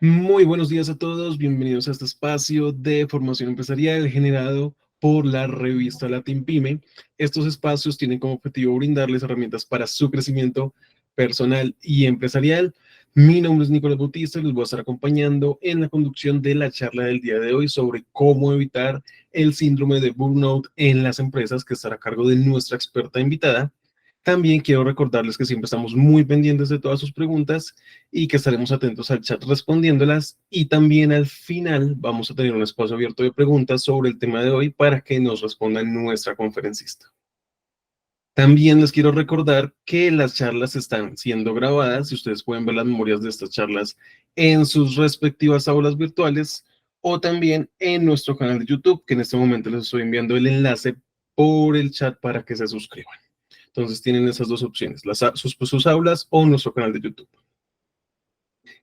Muy buenos días a todos, bienvenidos a este espacio de formación empresarial generado por la revista Latin Pyme. Estos espacios tienen como objetivo brindarles herramientas para su crecimiento personal y empresarial. Mi nombre es Nicolás Bautista y les voy a estar acompañando en la conducción de la charla del día de hoy sobre cómo evitar el síndrome de burnout en las empresas, que estará a cargo de nuestra experta invitada. También quiero recordarles que siempre estamos muy pendientes de todas sus preguntas y que estaremos atentos al chat respondiéndolas, y también al final vamos a tener un espacio abierto de preguntas sobre el tema de hoy para que nos responda nuestra conferencista. También les quiero recordar que las charlas están siendo grabadas y ustedes pueden ver las memorias de estas charlas en sus respectivas aulas virtuales o también en nuestro canal de YouTube, que en este momento les estoy enviando el enlace por el chat para que se suscriban. Entonces tienen esas dos opciones, sus aulas o nuestro canal de YouTube.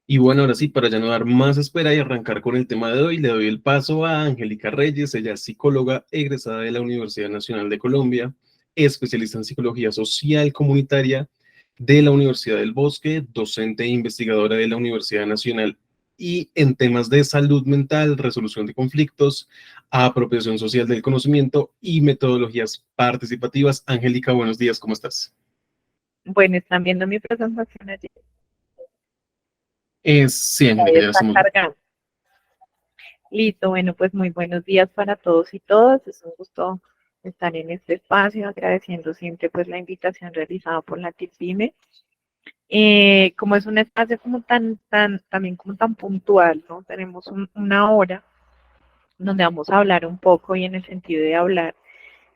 Y bueno, ahora sí, para ya no dar más espera y arrancar con el tema de hoy, le doy el paso a Angélica Reyes. Ella es psicóloga egresada de la Universidad Nacional de Colombia, especialista en psicología social comunitaria de la Universidad del Bosque, docente e investigadora de la Universidad Nacional y en temas de salud mental, resolución de conflictos, apropiación social del conocimiento y metodologías participativas. Angélica, buenos días, ¿cómo estás? Bueno, están viendo mi presentación allí. Sí, Ahí Angélica, ya la está estamos viendo. cargando. Listo, bueno, pues muy buenos días para todos y todas. Es un gusto estar en este espacio, agradeciendo siempre pues la invitación realizada por la TIPYME. Como es un espacio como también como tan puntual, ¿no? Tenemos una hora donde vamos a hablar un poco y en el sentido de hablar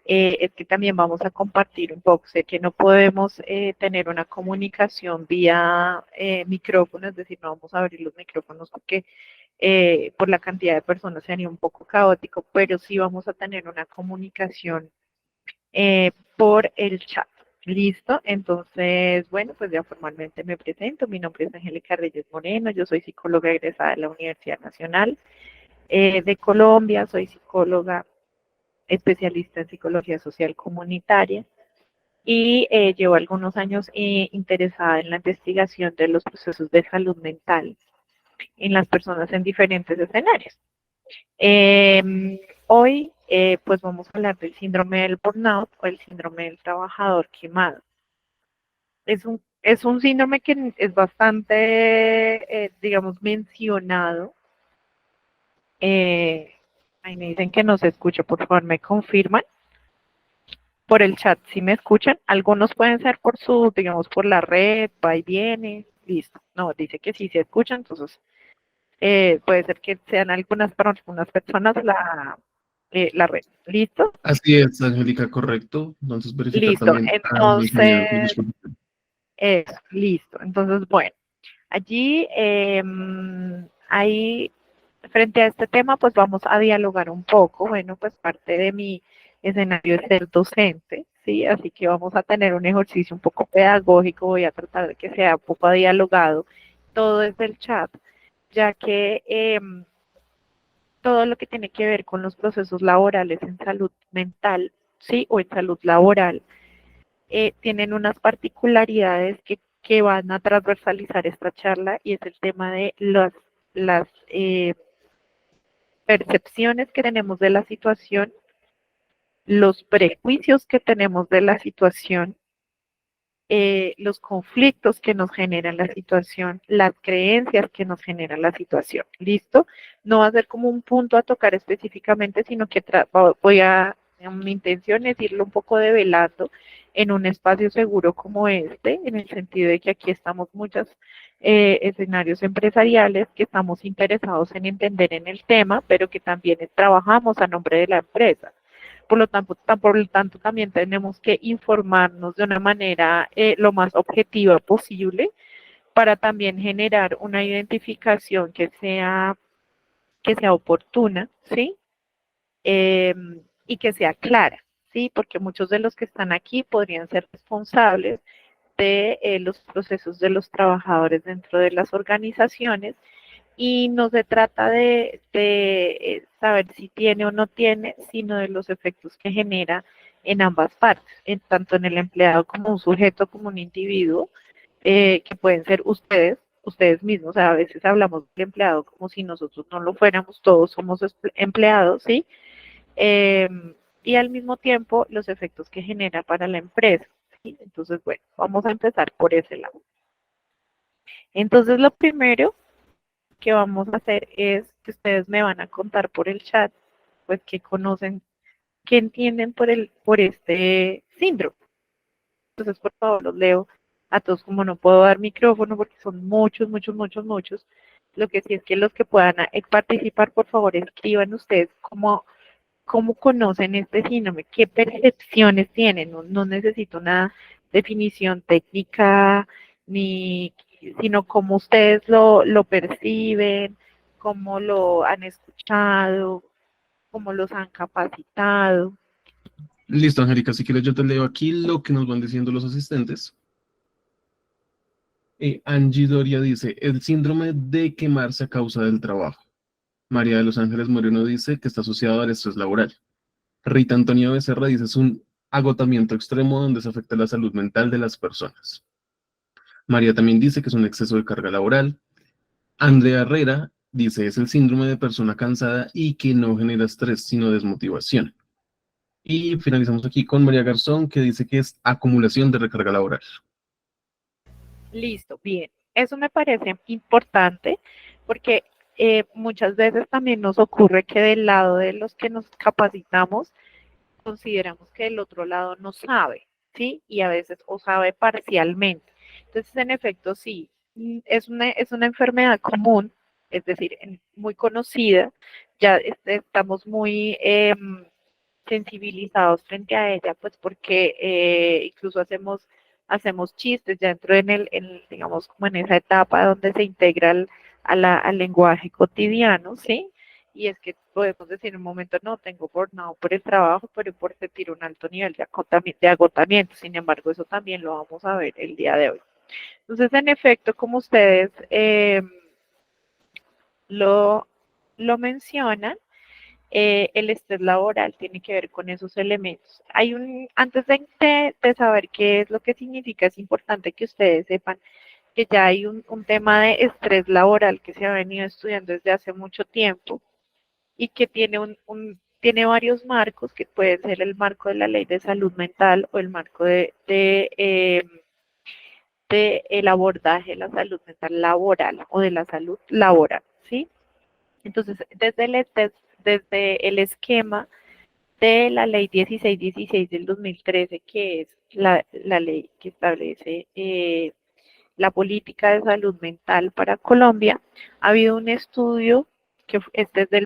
es que también vamos a compartir un poco. Sé que no podemos tener una comunicación vía micrófono, es decir, no vamos a abrir los micrófonos porque por la cantidad de personas sería un poco caótico, pero sí vamos a tener una comunicación por el chat. ¿Listo? Entonces, bueno, pues ya formalmente me presento. Mi nombre es Angélica Reyes Moreno, yo soy psicóloga egresada de la Universidad Nacional de Colombia, soy psicóloga especialista en psicología social comunitaria y llevo algunos años interesada en la investigación de los procesos de salud mental en las personas en diferentes escenarios. Hoy, pues vamos a hablar del síndrome del burnout o el síndrome del trabajador quemado. Es un síndrome que es bastante, digamos, mencionado. Eh, Ahí me dicen que no se escucha, por favor, me confirman por el chat si me escuchan. Algunos pueden ser por su, digamos, por la red, va y viene, listo. No, dice que sí se escuchan, entonces puede ser que sean para algunas personas la red. ¿Listo? Así es, Angélica, correcto. Entonces verificar Listo. también el sonido con Entonces, disposición. listo. Entonces, bueno, allí ahí frente a este tema, pues vamos a dialogar un poco. Bueno, pues parte de mi escenario es ser docente, ¿sí? Así que vamos a tener un ejercicio un poco pedagógico, voy a tratar de que sea un poco dialogado todo desde el chat, ya que todo lo que tiene que ver con los procesos laborales en salud mental, ¿sí? O en salud laboral, tienen unas particularidades que van a transversalizar esta charla y es el tema de las percepciones que tenemos de la situación, los prejuicios que tenemos de la situación, los conflictos que nos generan la situación, las creencias que nos generan la situación. ¿Listo? No va a ser como un punto a tocar específicamente, sino que mi intención es irlo un poco develando en un espacio seguro como este, en el sentido de que aquí estamos muchos escenarios empresariales que estamos interesados en entender en el tema, pero que también trabajamos a nombre de la empresa. Por lo tanto, también tenemos que informarnos de una manera lo más objetiva posible para también generar una identificación que sea oportuna, ¿sí? Eh, y que sea clara, ¿sí? Porque muchos de los que están aquí podrían ser responsables de los procesos de los trabajadores dentro de las organizaciones y no se trata de saber si tiene o no tiene, sino de los efectos que genera en ambas partes, tanto en el empleado como un sujeto, como un individuo, que pueden ser ustedes, ustedes mismos. O sea, a veces hablamos del empleado como si nosotros no lo fuéramos, todos somos empleados, ¿sí? Eh, y al mismo tiempo los efectos que genera para la empresa, ¿sí? Entonces, bueno, vamos a empezar por ese lado. Entonces, lo primero que vamos a hacer es que ustedes me van a contar por el chat, pues, qué conocen, qué entienden por este síndrome. Entonces, por favor, los leo a todos, como no puedo dar micrófono porque son muchos, muchos, muchos, muchos. Lo que sí es que los que puedan participar, por favor, escriban ustedes cómo conocen este síndrome, qué percepciones tienen. No, no necesito una definición técnica, ni, sino cómo ustedes lo perciben, cómo lo han escuchado, cómo los han capacitado. Listo, Angélica, si quieres yo te leo aquí lo que nos van diciendo los asistentes. Angie Doria dice, el síndrome de quemarse a causa del trabajo. María de los Ángeles Moreno dice que está asociado al estrés laboral. Rita Antonia Becerra dice, es un agotamiento extremo donde se afecta la salud mental de las personas. María también dice que es un exceso de carga laboral. Andrea Herrera dice, es el síndrome de persona cansada y que no genera estrés, sino desmotivación. Y finalizamos aquí con María Garzón, que dice que es acumulación de recarga laboral. Listo, bien. Eso me parece importante porque muchas veces también nos ocurre que del lado de los que nos capacitamos, consideramos que el otro lado no sabe, ¿sí? Y a veces o sabe parcialmente. Entonces, en efecto, sí, es una enfermedad común, es decir, muy conocida, ya estamos muy sensibilizados frente a ella, pues porque incluso hacemos chistes ya dentro digamos, como en esa etapa donde se integra al lenguaje cotidiano, ¿sí? Y es que podemos decir en un momento, no, tengo burnout por el trabajo, pero por sentir un alto nivel de agotamiento. Sin embargo, eso también lo vamos a ver el día de hoy. Entonces, en efecto, como ustedes lo, lo mencionan, el estrés laboral tiene que ver con esos elementos. Antes de saber qué es lo que significa, es importante que ustedes sepan que ya hay un tema de estrés laboral que se ha venido estudiando desde hace mucho tiempo y que tiene varios marcos, que puede ser el marco de la ley de salud mental o el marco de el abordaje de la salud mental laboral o de la salud laboral, ¿sí? Entonces, desde el esquema de la ley 1616 del 2013, que es la ley que establece la política de salud mental para Colombia, ha habido un estudio que es desde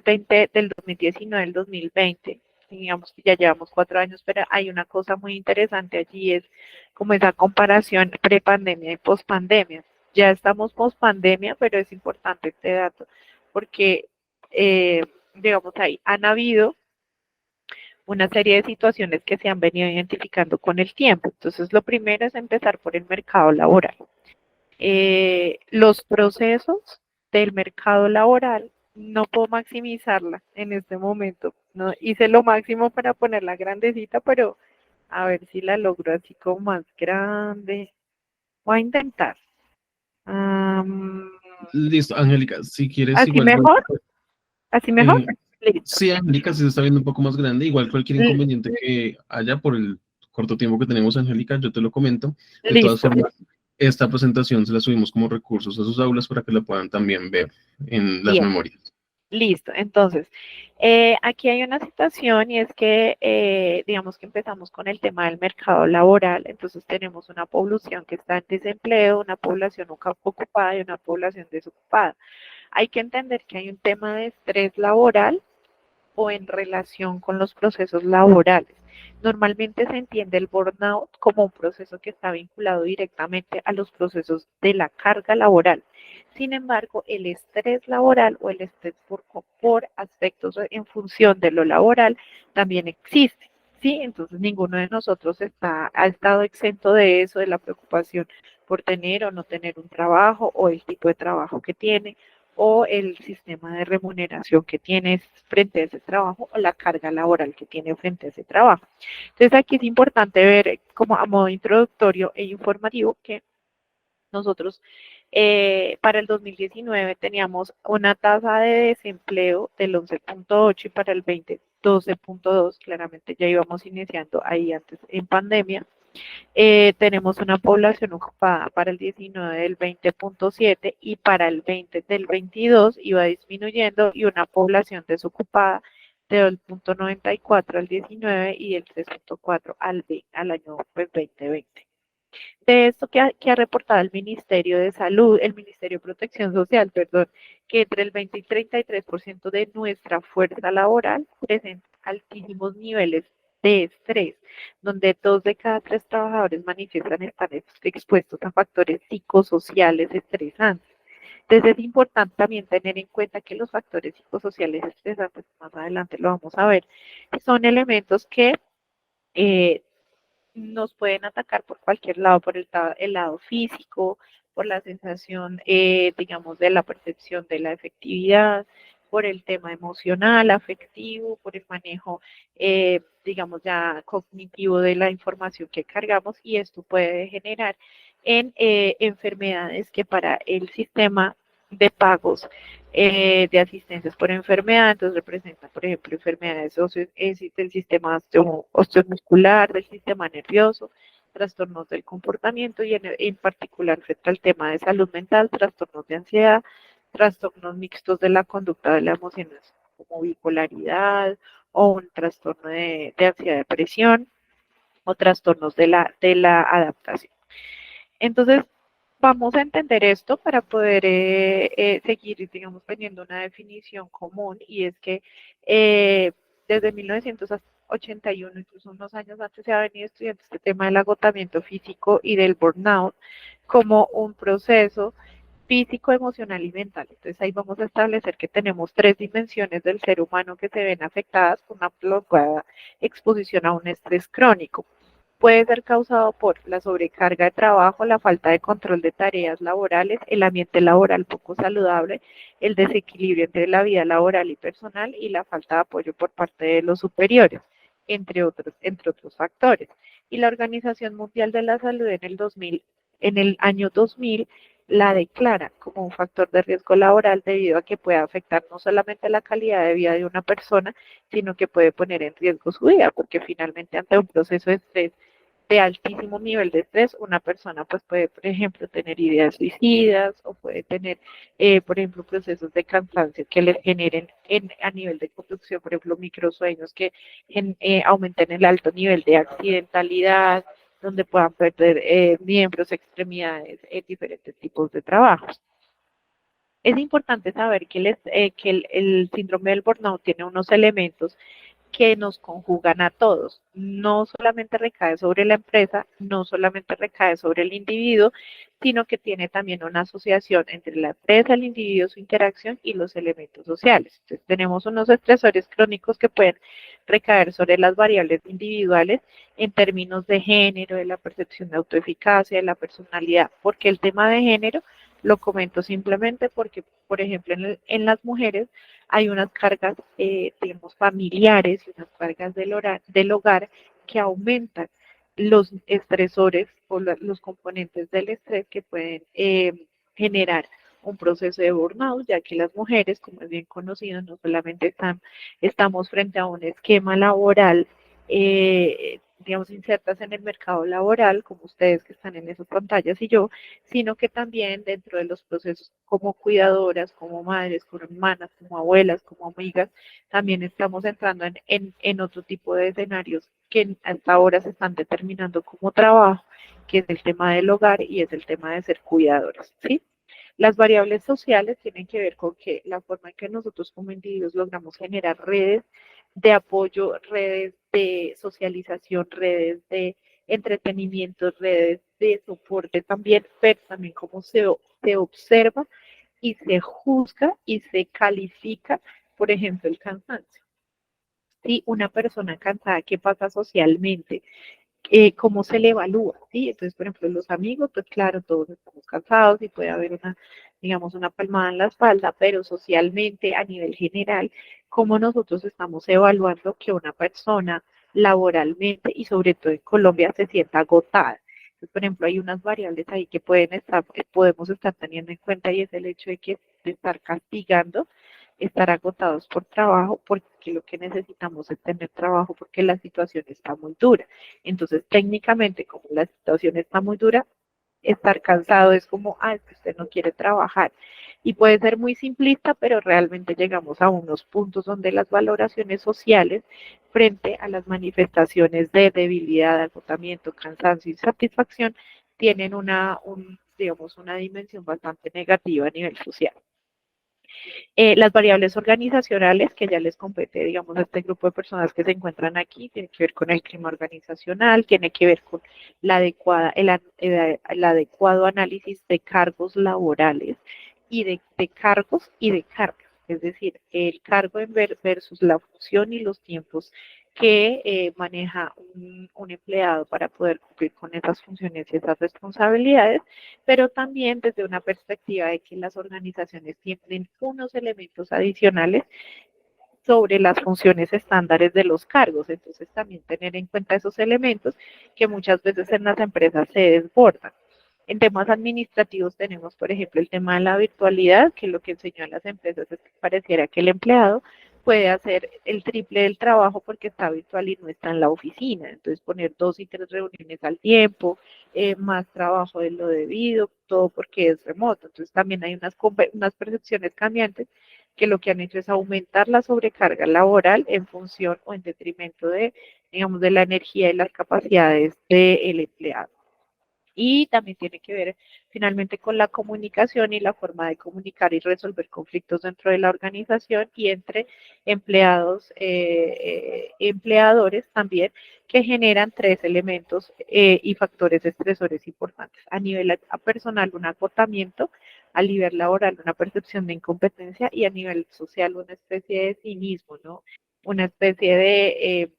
del 2019 al 2020, digamos que ya llevamos 4 años, pero hay una cosa muy interesante allí, es como esa comparación prepandemia y pospandemia. Ya estamos pospandemia, pero es importante este dato, porque, digamos, ahí han habido una serie de situaciones que se han venido identificando con el tiempo. Entonces, lo primero es empezar por el mercado laboral. Los procesos del mercado laboral no puedo maximizarla en este momento. No hice lo máximo para ponerla grandecita, pero a ver si la logro así como más grande. Voy a intentar. Um, Listo, Angélica, si quieres ¿Así igual yo... mejor? ¿Así mejor? eh, Listo. sí, Angélica, si se está viendo un poco más grande, igual cualquier inconveniente que haya por el corto tiempo que tenemos, Angélica, yo te lo comento. De todas Listo. formas, esta presentación se la subimos como recursos a sus aulas para que la puedan también ver en las Bien. memorias. Listo, entonces, aquí hay una situación y es que, digamos que empezamos con el tema del mercado laboral, entonces tenemos una población que está en desempleo, una población ocupada y una población desocupada. Hay que entender que hay un tema de estrés laboral o en relación con los procesos laborales. Normalmente se entiende el burnout como un proceso que está vinculado directamente a los procesos de la carga laboral. Sin embargo, el estrés laboral o el estrés por aspectos en función de lo laboral también existe. ¿Sí? Entonces ninguno de nosotros ha estado exento de eso, de la preocupación por tener o no tener un trabajo o el tipo de trabajo que tiene o el sistema de remuneración que tienes frente a ese trabajo o la carga laboral que tiene frente a ese trabajo. Entonces aquí es importante ver como a modo introductorio e informativo que nosotros Para el 2019 teníamos una tasa de desempleo del 11.8 y para el 20 12.2, claramente ya íbamos iniciando ahí antes en pandemia. Tenemos una población ocupada para el 19 del 20.7 y para el 20 del 22 iba disminuyendo y una población desocupada del 0.94 al 19 y del 3.4 al año pues, 2020. De esto que ha reportado el Ministerio de Salud, el Ministerio de Protección Social, perdón, que entre el 20 y 33% de nuestra fuerza laboral presenta altísimos niveles de estrés, donde 2 de cada 3 trabajadores manifiestan estar expuestos a factores psicosociales estresantes. Entonces es importante también tener en cuenta que los factores psicosociales estresantes, más adelante lo vamos a ver, son elementos que eh, nos pueden atacar por cualquier lado, por el lado físico, por la sensación, digamos, de la percepción de la efectividad, por el tema emocional, afectivo, por el manejo, digamos, ya cognitivo de la información que cargamos y esto puede generar en enfermedades que para el sistema de pagos de asistencias por enfermedad, entonces representan, por ejemplo, enfermedades del sistema osteomuscular, del sistema nervioso, trastornos del comportamiento y en particular frente al tema de salud mental, trastornos de ansiedad, trastornos mixtos de la conducta de la emoción como bipolaridad o un trastorno de ansiedad depresión o trastornos de la adaptación. Entonces, vamos a entender esto para poder seguir, digamos, teniendo una definición común y es que desde 1981, incluso unos años antes, se ha venido estudiando este tema del agotamiento físico y del burnout como un proceso físico, emocional y mental. Entonces ahí vamos a establecer que tenemos 3 dimensiones del ser humano que se ven afectadas con una prolongada exposición a un estrés crónico. Puede ser causado por la sobrecarga de trabajo, la falta de control de tareas laborales, el ambiente laboral poco saludable, el desequilibrio entre la vida laboral y personal y la falta de apoyo por parte de los superiores, entre otros factores. Y la Organización Mundial de la Salud en el año 2000 la declara como un factor de riesgo laboral debido a que puede afectar no solamente la calidad de vida de una persona, sino que puede poner en riesgo su vida, porque finalmente ante un proceso de estrés de altísimo nivel de estrés, una persona pues puede, por ejemplo, tener ideas suicidas o puede tener, por ejemplo, procesos de cansancio que le generen a nivel de conducción, por ejemplo, microsueños que aumenten el alto nivel de accidentalidad, donde puedan perder miembros, extremidades, diferentes tipos de trabajos. Es importante saber que el síndrome del burnout tiene unos elementos que nos conjugan a todos. No solamente recae sobre la empresa, no solamente recae sobre el individuo, sino que tiene también una asociación entre la empresa, el individuo, su interacción y los elementos sociales. Entonces, tenemos unos estresores crónicos que pueden recaer sobre las variables individuales en términos de género, de la percepción de autoeficacia, de la personalidad, porque el tema de género lo comento simplemente porque, por ejemplo, en las mujeres hay unas cargas, digamos, familiares y unas cargas del hogar que aumentan los estresores o los componentes del estrés que pueden generar un proceso de burnout, ya que las mujeres, como es bien conocido, no solamente estamos frente a un esquema laboral, digamos, insertas en el mercado laboral, como ustedes que están en esas pantallas y yo, sino que también dentro de los procesos como cuidadoras, como madres, como hermanas, como abuelas, como amigas, también estamos entrando en otro tipo de escenarios que hasta ahora se están determinando como trabajo, que es el tema del hogar y es el tema de ser cuidadoras, ¿sí? Las variables sociales tienen que ver con que la forma en que nosotros como individuos logramos generar redes de apoyo, redes de socialización, redes de entretenimiento, redes de soporte también, pero también cómo se observa y se juzga y se califica, por ejemplo, el cansancio. Si una persona cansada, ¿qué pasa socialmente? Cómo se le evalúa, ¿sí? Entonces, por ejemplo, los amigos, pues claro, todos estamos cansados y puede haber una, digamos, una palmada en la espalda, pero socialmente, a nivel general, cómo nosotros estamos evaluando que una persona laboralmente y sobre todo en Colombia se sienta agotada. Entonces, por ejemplo, hay unas variables ahí que podemos estar teniendo en cuenta y es el hecho de estar castigando, estar agotados por trabajo, porque lo que necesitamos es tener trabajo porque la situación está muy dura. Entonces, técnicamente, como la situación está muy dura, estar cansado es como, es que usted no quiere trabajar. Y puede ser muy simplista, pero realmente llegamos a unos puntos donde las valoraciones sociales frente a las manifestaciones de debilidad, agotamiento, cansancio y insatisfacción tienen digamos, una dimensión bastante negativa a nivel social. Las variables organizacionales que ya les compete, digamos, a este grupo de personas que se encuentran aquí, tiene que ver con el clima organizacional, tiene que ver con el adecuado análisis de cargos laborales y de cargos y de cargas. Es decir, el cargo versus la función y los tiempos que maneja un empleado para poder cumplir con esas funciones y esas responsabilidades, pero también desde una perspectiva de que las organizaciones tienen unos elementos adicionales sobre las funciones estándares de los cargos. Entonces, también tener en cuenta esos elementos que muchas veces en las empresas se desbordan. En temas administrativos tenemos, por ejemplo, el tema de la virtualidad, que lo que enseñó a las empresas es que pareciera que el empleado puede hacer el triple del trabajo porque está virtual y no está en la oficina. Entonces, poner 2 y 3 reuniones al tiempo, más trabajo de lo debido, todo porque es remoto. Entonces, también hay unas percepciones cambiantes que lo que han hecho es aumentar la sobrecarga laboral en función o en detrimento de, digamos, de la energía y las capacidades del empleado. Y también tiene que ver finalmente con la comunicación y la forma de comunicar y resolver conflictos dentro de la organización y entre empleados, empleadores también, que generan 3 elementos y factores estresores importantes. A nivel personal, un agotamiento, a nivel laboral, una percepción de incompetencia y a nivel social, una especie de cinismo, ¿no? Una especie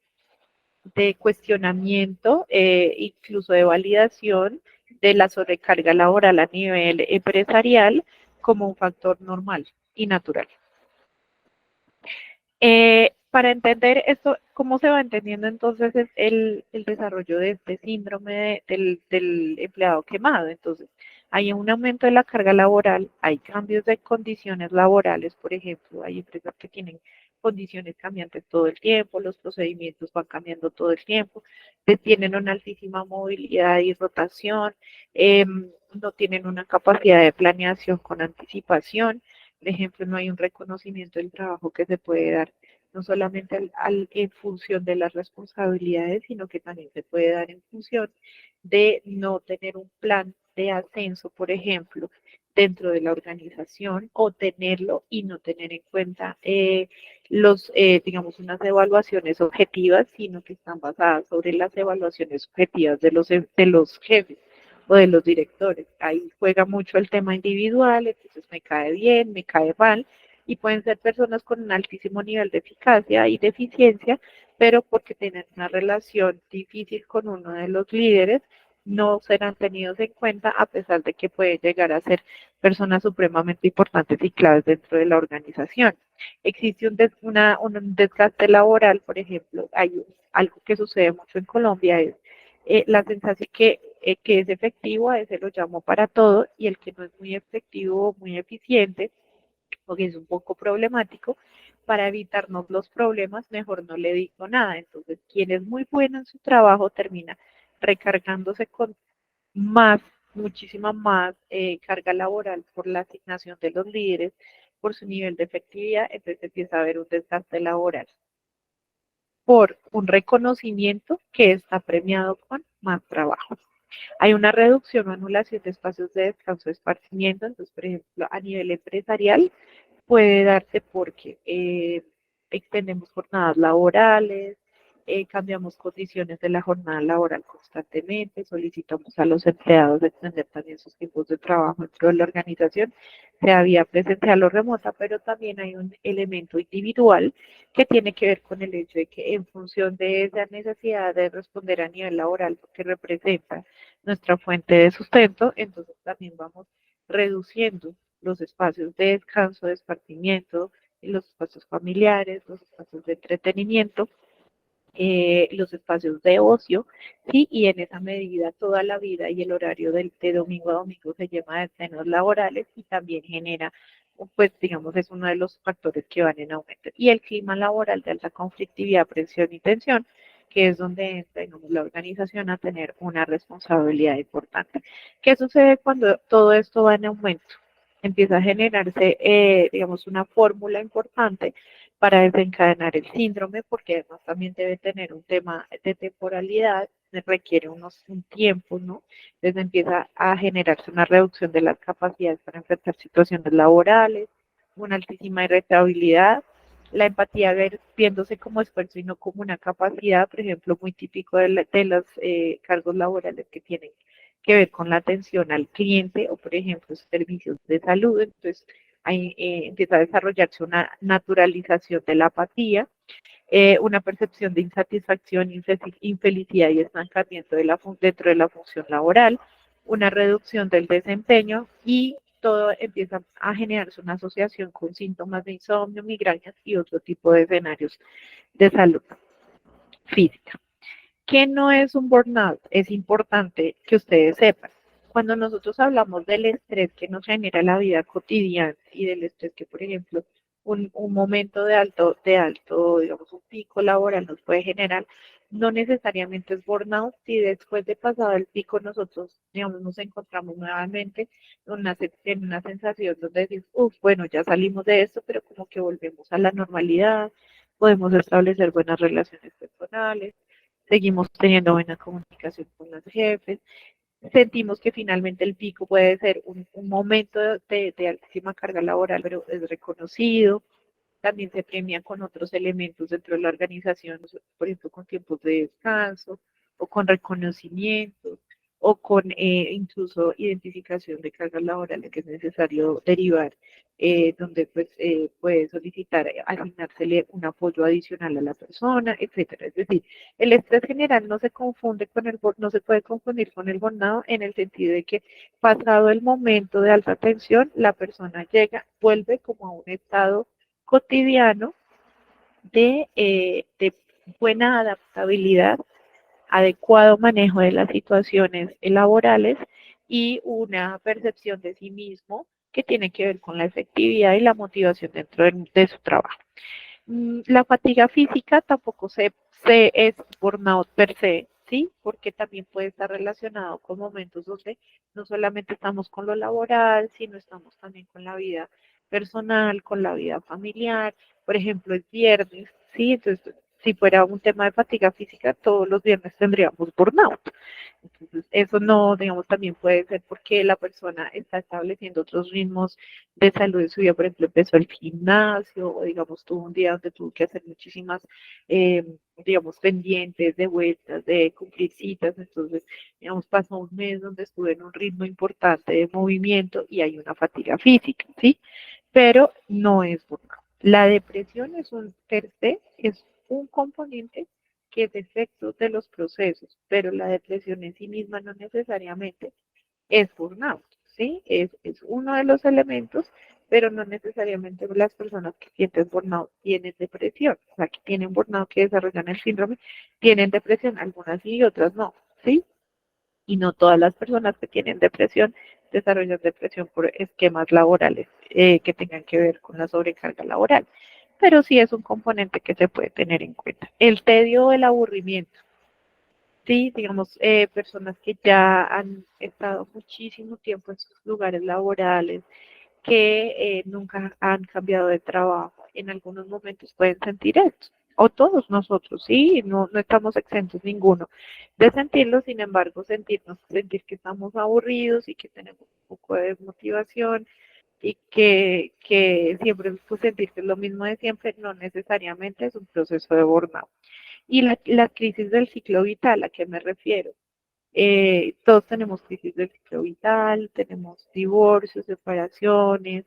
de cuestionamiento, incluso de validación de la sobrecarga laboral a nivel empresarial como un factor normal y natural. Para entender esto, ¿cómo se va entendiendo entonces el desarrollo de este síndrome del empleado quemado? Entonces, hay un aumento de la carga laboral, hay cambios de condiciones laborales, por ejemplo, hay empresas que tienen condiciones cambiantes todo el tiempo, los procedimientos van cambiando todo el tiempo, tienen una altísima movilidad y rotación, no tienen una capacidad de planeación con anticipación, por ejemplo, no hay un reconocimiento del trabajo que se puede dar no solamente en función de las responsabilidades, sino que también se puede dar en función de no tener un plan de ascenso, por ejemplo, dentro de la organización o tenerlo y no tener en cuenta digamos, unas evaluaciones objetivas, sino que están basadas sobre las evaluaciones objetivas de los jefes o de los directores. Ahí juega mucho el tema individual, entonces me cae bien, me cae mal, y pueden ser personas con un altísimo nivel de eficacia y de eficiencia, pero porque tienen una relación difícil con uno de los líderes, no serán tenidos en cuenta a pesar de que pueden llegar a ser personas supremamente importantes y claves dentro de la organización. Existe un desgaste laboral, por ejemplo, algo que sucede mucho en Colombia es la sensación que es efectivo, a ese lo llamo para todo, y el que no es muy efectivo o muy eficiente, o que es un poco problemático, para evitarnos los problemas, mejor no le digo nada. Entonces, quien es muy bueno en su trabajo termina recargándose con más, muchísima más carga laboral por la asignación de los líderes, por su nivel de efectividad, entonces empieza a haber un desgaste laboral por un reconocimiento que está premiado con más trabajo. Hay una reducción o anulación de espacios de descanso, de esparcimiento, entonces, por ejemplo, a nivel empresarial puede darse porque extendemos jornadas laborales, cambiamos condiciones de la jornada laboral constantemente, solicitamos a los empleados extender también sus tiempos de trabajo dentro de la organización, sea vía presencial o remota, pero también hay un elemento individual que tiene que ver con el hecho de que en función de esa necesidad de responder a nivel laboral, porque representa nuestra fuente de sustento, entonces también vamos reduciendo los espacios de descanso, de esparcimiento, los espacios familiares, los espacios de entretenimiento, los espacios de ocio, ¿sí? Y en esa medida toda la vida y el horario de domingo a domingo se llena de senos laborales y también genera, pues digamos, es uno de los factores que van en aumento. Y el clima laboral de alta conflictividad, presión y tensión, que es donde entra, digamos, la organización a tener una responsabilidad importante. ¿Qué sucede cuando todo esto va en aumento? Empieza a generarse, digamos, una fórmula importante para desencadenar el síndrome, porque además también debe tener un tema de temporalidad, requiere un tiempo, ¿no? Entonces empieza a generarse una reducción de las capacidades para enfrentar situaciones laborales, una altísima irritabilidad, la empatía viéndose como esfuerzo y no como una capacidad, por ejemplo, muy típico de los cargos laborales que tienen que ver con la atención al cliente o, por ejemplo, servicios de salud. Entonces, ahí empieza a desarrollarse una naturalización de la apatía, una percepción de insatisfacción, infelicidad y estancamiento dentro de la función laboral, una reducción del desempeño y todo empieza a generarse una asociación con síntomas de insomnio, migrañas y otro tipo de escenarios de salud física. ¿Qué no es un burnout? Es importante que ustedes sepan. Cuando nosotros hablamos del estrés que nos genera la vida cotidiana y del estrés que, por ejemplo, un momento de alto, digamos, un pico laboral nos puede generar, no necesariamente es burnout si después de pasado el pico nosotros, digamos, nos encontramos nuevamente en una sensación donde decimos, bueno, ya salimos de esto, pero como que volvemos a la normalidad, podemos establecer buenas relaciones personales, seguimos teniendo buena comunicación con los jefes, sentimos que finalmente el pico puede ser un momento de altísima carga laboral, pero es reconocido, también se premia con otros elementos dentro de la organización, por ejemplo, con tiempos de descanso o con reconocimientos o con incluso identificación de cargas laborales que es necesario derivar, donde pues puede solicitar asignársele un apoyo adicional a la persona, etcétera. Es decir, el estrés general no se puede confundir con el burnout en el sentido de que pasado el momento de alta tensión, la persona vuelve como a un estado cotidiano de buena adaptabilidad, adecuado manejo de las situaciones laborales y una percepción de sí mismo que tiene que ver con la efectividad y la motivación dentro de su trabajo. La fatiga física tampoco se es burnout per se, ¿sí? Porque también puede estar relacionado con momentos donde no solamente estamos con lo laboral, sino estamos también con la vida personal, con la vida familiar. Por ejemplo, el viernes, ¿sí? Entonces, si fuera un tema de fatiga física, todos los viernes tendríamos burnout. Entonces, eso no, digamos, también puede ser porque la persona está estableciendo otros ritmos de salud en su vida, por ejemplo, empezó el gimnasio o, digamos, tuvo un día donde tuvo que hacer muchísimas, eh, digamos, pendientes de vueltas, de cumplir citas, entonces, digamos, pasó un mes donde estuve en un ritmo importante de movimiento y hay una fatiga física, ¿sí? Pero no es burnout. La depresión es un per se, es un componente que es efecto de los procesos, pero la depresión en sí misma no necesariamente es burnout, ¿sí? Es uno de los elementos, pero no necesariamente las personas que sienten burnout tienen depresión, o sea, que tienen burnout, que desarrollan el síndrome, tienen depresión, algunas sí y otras no, ¿sí? Y no todas las personas que tienen depresión desarrollan depresión por esquemas laborales que tengan que ver con la sobrecarga laboral, pero sí es un componente que se puede tener en cuenta. El tedio o el aburrimiento. Sí, digamos, personas que ya han estado muchísimo tiempo en sus lugares laborales, que nunca han cambiado de trabajo, en algunos momentos pueden sentir esto. O todos nosotros, sí, no estamos exentos ninguno de sentirlo, sin embargo, sentir que estamos aburridos y que tenemos un poco de motivación y que siempre pues, sentir que es lo mismo de siempre, no necesariamente es un proceso de burnout. Y la crisis del ciclo vital, ¿a qué me refiero? Todos tenemos crisis del ciclo vital, tenemos divorcios, separaciones,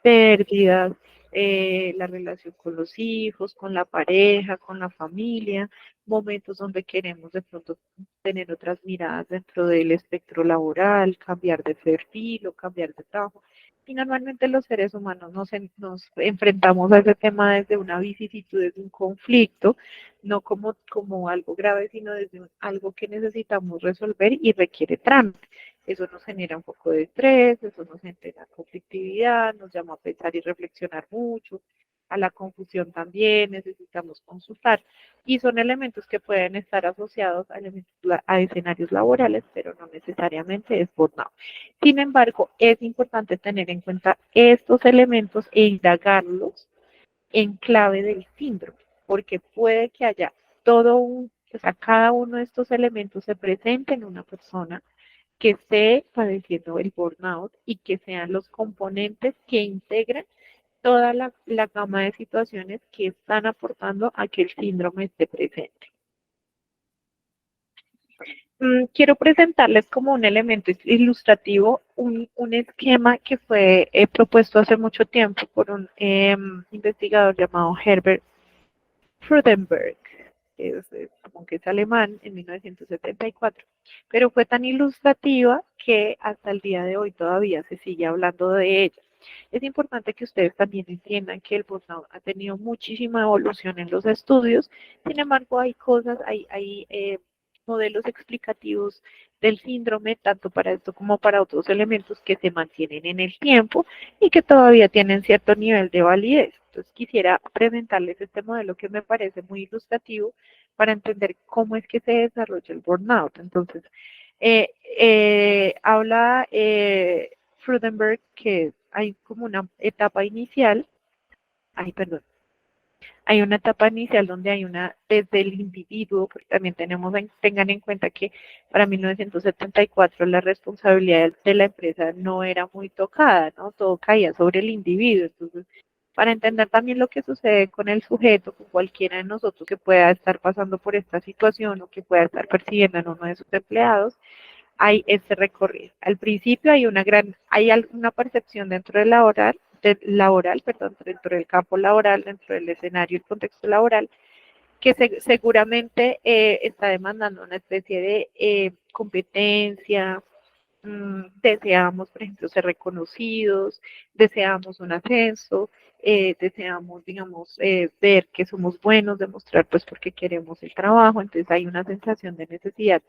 pérdidas, la relación con los hijos, con la pareja, con la familia, momentos donde queremos de pronto tener otras miradas dentro del espectro laboral, cambiar de perfil o cambiar de trabajo. Y normalmente los seres humanos nos enfrentamos a ese tema desde una vicisitud, desde un conflicto, no como algo grave, sino desde algo que necesitamos resolver y requiere trámite. Eso nos genera un poco de estrés, eso nos genera conflictividad, nos llama a pensar y reflexionar mucho, a la confusión también, necesitamos consultar. Y son elementos que pueden estar asociados a escenarios laborales, pero no necesariamente es burnout. Sin embargo, es importante tener en cuenta estos elementos e indagarlos en clave del síndrome, porque puede que haya o sea, cada uno de estos elementos se presente en una persona que esté padeciendo el burnout y que sean los componentes que integran toda la gama de situaciones que están aportando a que el síndrome esté presente. Quiero presentarles como un elemento ilustrativo un esquema que fue propuesto hace mucho tiempo por un investigador llamado Herbert Freudenberg, como que es alemán, en 1974, pero fue tan ilustrativa que hasta el día de hoy todavía se sigue hablando de ella. Es importante que ustedes también entiendan que el burnout ha tenido muchísima evolución en los estudios, sin embargo hay cosas, hay modelos explicativos del síndrome, tanto para esto como para otros elementos que se mantienen en el tiempo y que todavía tienen cierto nivel de validez. Entonces quisiera presentarles este modelo que me parece muy ilustrativo para entender cómo es que se desarrolla el burnout. Entonces, habla Freudenberg que hay como una etapa inicial, perdón, hay una etapa inicial donde hay desde el individuo, porque también tengan en cuenta que para 1974 la responsabilidad de la empresa no era muy tocada, ¿no? Todo caía sobre el individuo. Entonces, para entender también lo que sucede con el sujeto, con cualquiera de nosotros que pueda estar pasando por esta situación o que pueda estar percibiendo en uno de sus empleados, hay este recorrido. Al principio hay alguna percepción dentro de perdón, dentro del campo laboral, dentro del escenario y el contexto laboral, que seguramente está demandando una especie de competencia, deseamos, por ejemplo, ser reconocidos, deseamos un ascenso, deseamos, digamos, ver que somos buenos, demostrar pues porque queremos el trabajo, entonces hay una sensación de necesidad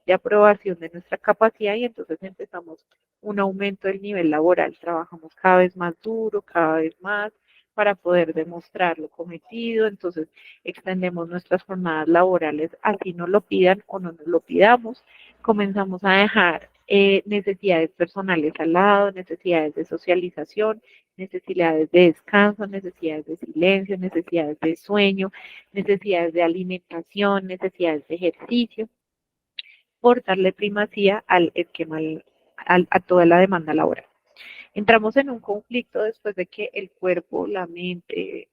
de aprobación de nuestra capacidad y entonces empezamos un aumento del nivel laboral, trabajamos cada vez más duro, cada vez más para poder demostrar lo cometido, entonces extendemos nuestras jornadas laborales, así nos lo pidan o no nos lo pidamos, comenzamos a dejar necesidades personales al lado, necesidades de socialización, necesidades de descanso, necesidades de silencio, necesidades de sueño, necesidades de alimentación, necesidades de ejercicio, por darle primacía al esquema, a toda la demanda laboral. Entramos en un conflicto después de que el cuerpo, la mente,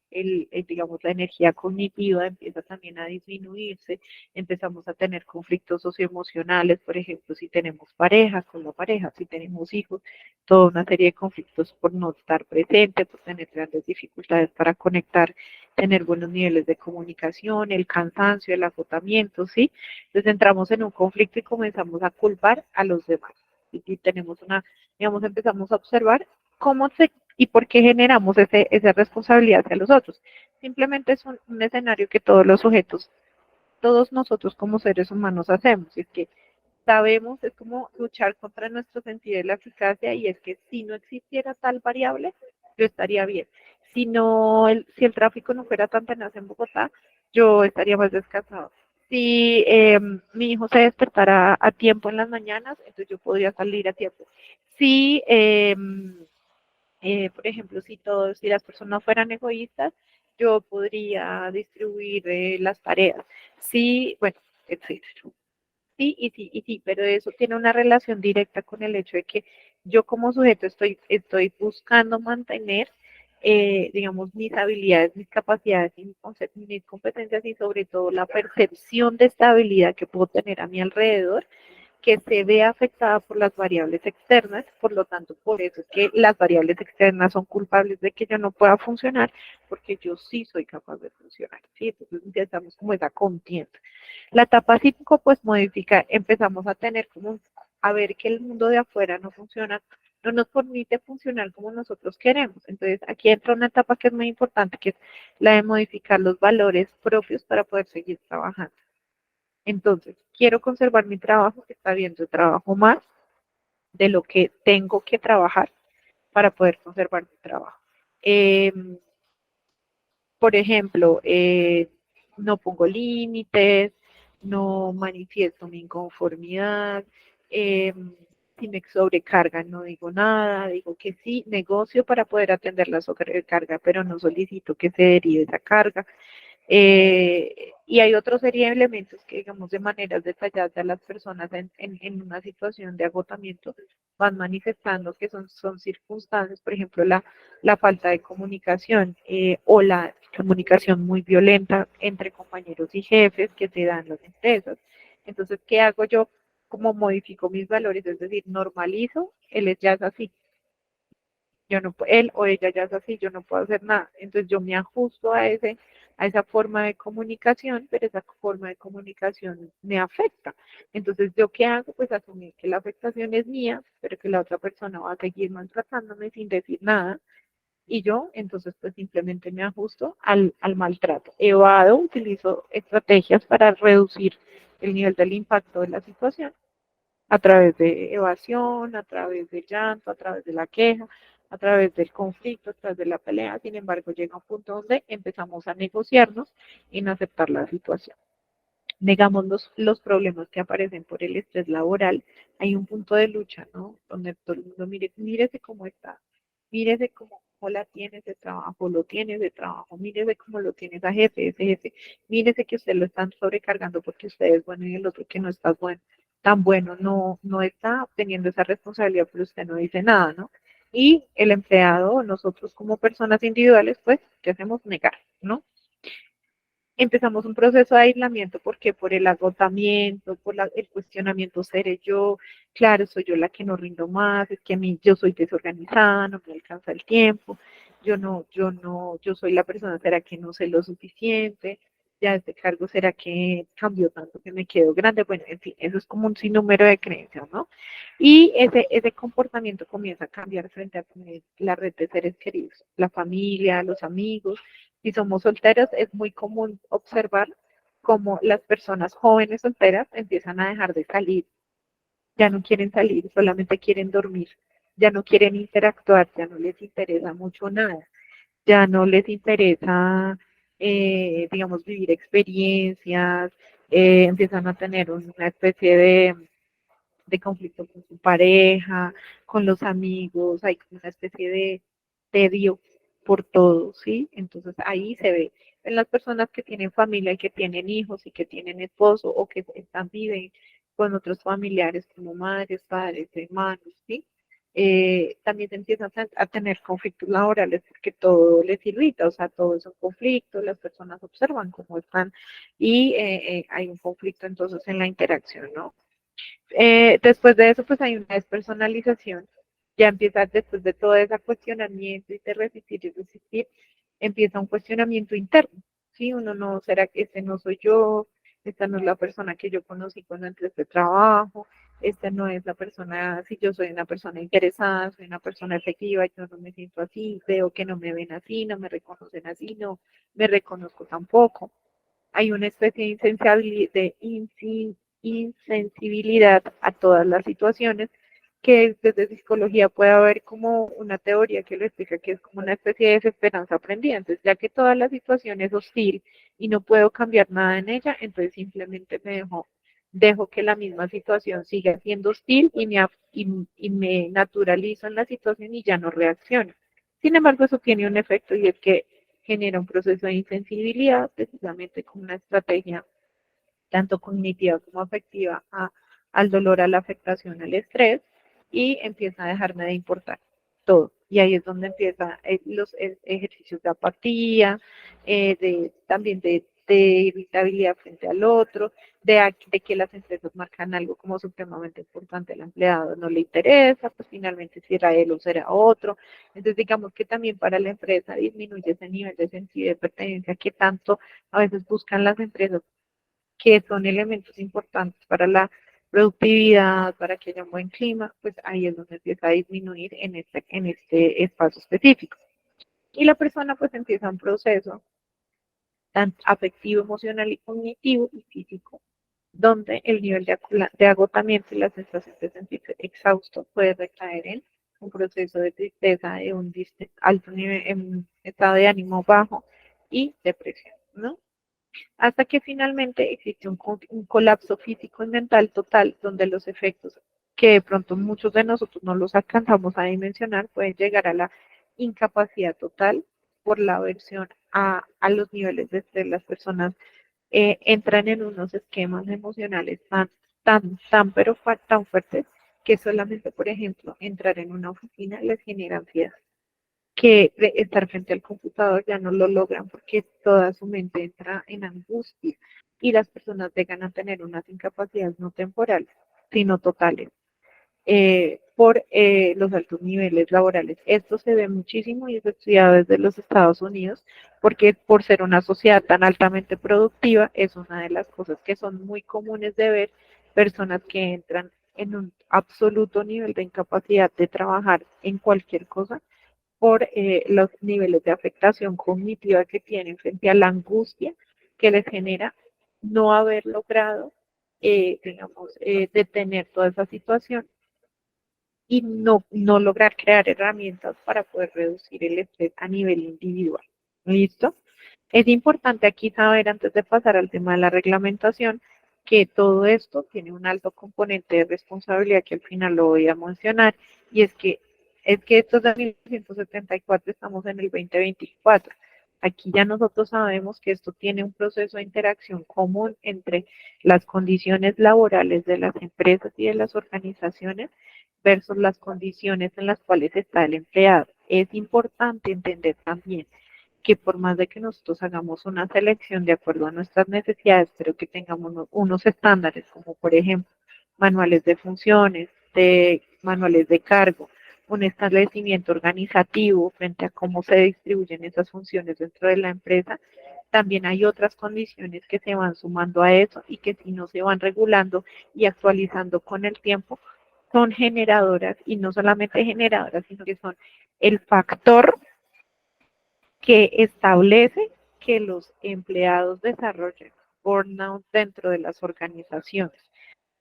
digamos, la energía cognitiva empieza también a disminuirse, empezamos a tener conflictos socioemocionales, por ejemplo, si tenemos pareja, con la pareja, si tenemos hijos, toda una serie de conflictos por no estar presente, por tener grandes dificultades para conectar, tener buenos niveles de comunicación, el cansancio, el agotamiento, ¿sí? Entonces entramos en un conflicto y comenzamos a culpar a los demás. Y tenemos digamos, empezamos a observar y por qué generamos esa responsabilidad hacia los otros. Simplemente es un escenario que todos los sujetos, todos nosotros como seres humanos hacemos. Y es que sabemos, es como luchar contra nuestro sentido de la eficacia y es que si no existiera tal variable, yo estaría bien. Si el tráfico no fuera tan tenaz en Bogotá, yo estaría más descansado. Si mi hijo se despertara a tiempo en las mañanas, entonces yo podría salir a tiempo. Si, por ejemplo, si las personas fueran egoístas, yo podría distribuir las tareas. Sí, bueno, etcétera. Sí, y sí, pero eso tiene una relación directa con el hecho de que yo como sujeto estoy buscando mantener, digamos, mis habilidades, mis capacidades, mis competencias y sobre todo la percepción de estabilidad que puedo tener a mi alrededor, que se ve afectada por las variables externas, por lo tanto, por eso es que las variables externas son culpables de que yo no pueda funcionar, porque yo sí soy capaz de funcionar, ¿sí? Entonces ya estamos como esa contienda. La etapa 5 pues modifica, empezamos a tener a ver que el mundo de afuera no funciona no nos permite funcionar como nosotros queremos. Entonces, aquí entra una etapa que es muy importante, que es la de modificar los valores propios para poder seguir trabajando. Entonces, quiero conservar mi trabajo, que está bien, yo trabajo más de lo que tengo que trabajar para poder conservar mi trabajo. Eh, por ejemplo, no pongo límites, no manifiesto mi inconformidad, eh, si me sobrecargan no digo nada, digo que sí, negocio para poder atender la sobrecarga, pero no solicito que se derive esa carga. Y hay otra serie de elementos que, digamos, de maneras detalladas a las personas en una situación de agotamiento van manifestando que son circunstancias, por ejemplo, la falta de comunicación o la comunicación muy violenta entre compañeros y jefes que se dan en las empresas. Entonces, ¿qué hago yo? Como modifico mis valores, es decir, normalizo, él ya es así, yo no, él o ella ya es así, yo no puedo hacer nada. Entonces yo me ajusto a esa forma de comunicación, pero esa forma de comunicación me afecta. Entonces, ¿yo qué hago? Pues asumir que la afectación es mía, pero que la otra persona va a seguir maltratándome sin decir nada. Y yo, entonces, pues simplemente me ajusto al maltrato. Evado, utilizo estrategias para reducir el nivel del impacto de la situación a través de evasión, a través de llanto, a través de la queja, a través del conflicto, a través de la pelea. Sin embargo, llega un punto donde empezamos a negociarnos y en aceptar la situación. Negamos los problemas que aparecen por el estrés laboral. Hay un punto de lucha, ¿no? Donde todo el mundo mírese cómo está, mírese cómo la tiene ese trabajo, lo tiene ese trabajo, mírese cómo lo tiene ese jefe, mírese que usted lo están sobrecargando porque usted es bueno y el otro que no está bueno, tan bueno, no está teniendo esa responsabilidad, pero usted no dice nada, ¿no? Y el empleado, nosotros como personas individuales, pues, ¿qué hacemos? Negar, ¿no? Empezamos un proceso de aislamiento porque por el agotamiento, el cuestionamiento, seré yo, claro, soy yo la que no rindo más, es que a mí yo soy desorganizada, no me alcanza el tiempo, yo soy la persona, será que no sé lo suficiente, ya este cargo será que cambió tanto que me quedo grande, bueno, en fin, eso es como un sinnúmero de creencias, ¿no? Y ese comportamiento comienza a cambiar frente a la red de seres queridos, la familia, los amigos. Si somos solteros, es muy común observar cómo las personas jóvenes solteras empiezan a dejar de salir, ya no quieren salir, solamente quieren dormir, ya no quieren interactuar, ya no les interesa mucho nada, ya no les interesa, digamos, vivir experiencias, empiezan a tener una especie de conflicto con su pareja, con los amigos, hay como una especie de tedio por todo, ¿sí? Entonces ahí se ve en las personas que tienen familia y que tienen hijos y que tienen esposo o que están viven con otros familiares como madres, padres, hermanos, ¿sí? También se empiezan a tener conflictos laborales porque todo les irrita, o sea, todo es un conflicto, las personas observan cómo están y hay un conflicto entonces en la interacción, ¿no? Después de eso, pues hay una despersonalización. Ya empieza, después de todo ese cuestionamiento y de resistir y resistir, empieza un cuestionamiento interno. ¿Sí? Uno no, ¿será que este no soy yo? Esta no es la persona que yo conocí cuando entré a este trabajo. Esta no es la persona, si yo soy una persona interesada, soy una persona efectiva, yo no me siento así, veo que no me ven así, no me reconocen así, no me reconozco tampoco. Hay una especie insensibilidad a todas las situaciones que desde psicología puede haber como una teoría que lo explica, que es como una especie de desesperanza aprendida. Entonces, ya que toda la situación es hostil y no puedo cambiar nada en ella, entonces simplemente dejo que la misma situación siga siendo hostil y me naturalizo en la situación y ya no reacciono. Sin embargo, eso tiene un efecto y es que genera un proceso de insensibilidad, precisamente con una estrategia tanto cognitiva como afectiva al dolor, a la afectación, al estrés, y empieza a dejarme de importar todo. Y ahí es donde empiezan los ejercicios de apatía, también de irritabilidad frente al otro, de que las empresas marcan algo como supremamente importante al empleado, no le interesa, pues finalmente si era él o será otro. Entonces digamos que también para la empresa disminuye ese nivel de sentido de pertenencia que tanto a veces buscan las empresas, que son elementos importantes para productividad, para que haya un buen clima, pues ahí es donde empieza a disminuir en este espacio específico. Y la persona pues empieza un proceso tanto afectivo, emocional y cognitivo y físico, donde el nivel de agotamiento y la sensación de sentirse exhausto puede recaer en un proceso de tristeza, de un alto nivel, en un estado de ánimo bajo y depresión, ¿no? Hasta que finalmente existe un colapso físico y mental total, donde los efectos que de pronto muchos de nosotros no los alcanzamos a dimensionar pueden llegar a la incapacidad total por la aversión a los niveles de estrés. Las personas entran en unos esquemas emocionales pero tan fuertes que solamente, por ejemplo, entrar en una oficina les genera ansiedad, que de estar frente al computador ya no lo logran porque toda su mente entra en angustia y las personas llegan a tener unas incapacidades no temporales, sino totales, por los altos niveles laborales. Esto se ve muchísimo y es estudiado desde los Estados Unidos porque por ser una sociedad tan altamente productiva es una de las cosas que son muy comunes de ver, personas que entran en un absoluto nivel de incapacidad de trabajar en cualquier cosa por los niveles de afectación cognitiva que tienen frente a la angustia que les genera no haber logrado, digamos, detener toda esa situación y no lograr crear herramientas para poder reducir el estrés a nivel individual. ¿Listo? Es importante aquí saber, antes de pasar al tema de la reglamentación, que todo esto tiene un alto componente de responsabilidad que al final lo voy a mencionar, y es que esto es de 1974, estamos en el 2024. Aquí ya nosotros sabemos que esto tiene un proceso de interacción común entre las condiciones laborales de las empresas y de las organizaciones versus las condiciones en las cuales está el empleado. Es importante entender también que por más de que nosotros hagamos una selección de acuerdo a nuestras necesidades, pero que tengamos unos estándares, como por ejemplo manuales de funciones, manuales de cargo, un establecimiento organizativo frente a cómo se distribuyen esas funciones dentro de la empresa, también hay otras condiciones que se van sumando a eso y que si no se van regulando y actualizando con el tiempo, son generadoras y no solamente generadoras, sino que son el factor que establece que los empleados desarrollen burnout dentro de las organizaciones.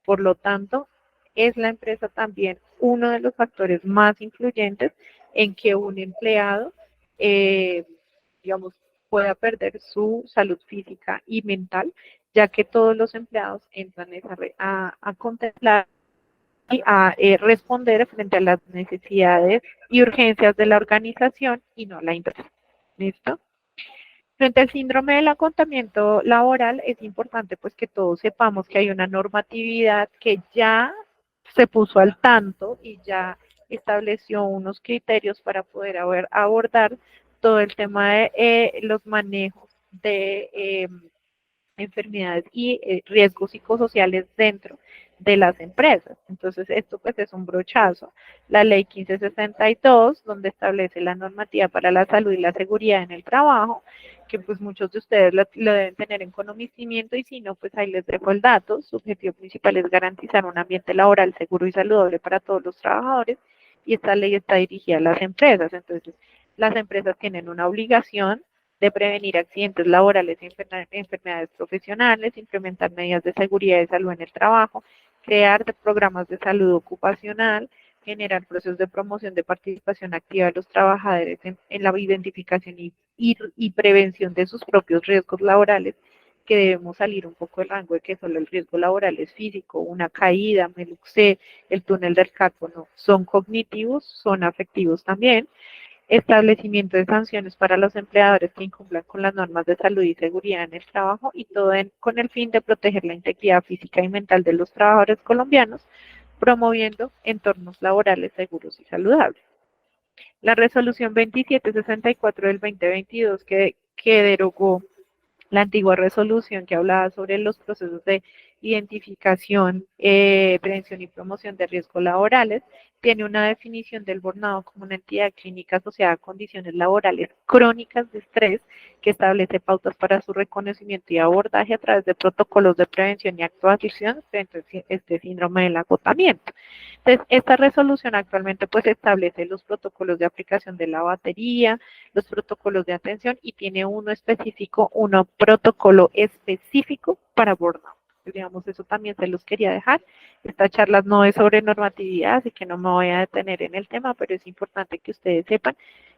Por lo tanto, es la empresa también uno de los factores más influyentes en que un empleado, eh, digamos, pueda perder su salud física y mental, ya que todos los empleados entran a contemplar y a responder frente a las necesidades y urgencias de la organización y no a la empresa. ¿Listo? Frente al síndrome del agotamiento laboral, es importante pues que todos sepamos que hay una normatividad que ya se puso al tanto y ya estableció unos criterios para poder abordar todo el tema de los manejos de enfermedades y riesgos psicosociales dentro de las empresas. Entonces, esto pues es un brochazo. La ley 1562, donde establece la normativa para la salud y la seguridad en el trabajo, que pues muchos de ustedes lo deben tener en conocimiento y si no, pues ahí les dejo el dato. Su objetivo principal es garantizar un ambiente laboral seguro y saludable para todos los trabajadores y esta ley está dirigida a las empresas. Entonces, las empresas tienen una obligación de prevenir accidentes laborales y enfermedades profesionales, implementar medidas de seguridad y salud en el trabajo, crear programas de salud ocupacional, generar procesos de promoción de participación activa de los trabajadores en la identificación y prevención de sus propios riesgos laborales, que debemos salir un poco del rango de que solo el riesgo laboral es físico, una caída, me luxé, el túnel del carpo, no, son cognitivos, son afectivos también, establecimiento de sanciones para los empleadores que incumplan con las normas de salud y seguridad en el trabajo y todo con el fin de proteger la integridad física y mental de los trabajadores colombianos, promoviendo entornos laborales seguros y saludables. La resolución 2764 del 2022 que derogó la antigua resolución que hablaba sobre los procesos de identificación, prevención y promoción de riesgos laborales, tiene una definición del burnout como una entidad clínica asociada a condiciones laborales crónicas de estrés que establece pautas para su reconocimiento y abordaje a través de protocolos de prevención y actuación frente a este síndrome del agotamiento. Entonces, esta resolución actualmente pues establece los protocolos de aplicación de la batería, los protocolos de atención y tiene uno específico, uno protocolo específico para burnout. Pues, digamos, eso también se los quería dejar. Esta charla no es sobre normatividad, así que no me voy a detener en el tema, pero es importante que ustedes sepan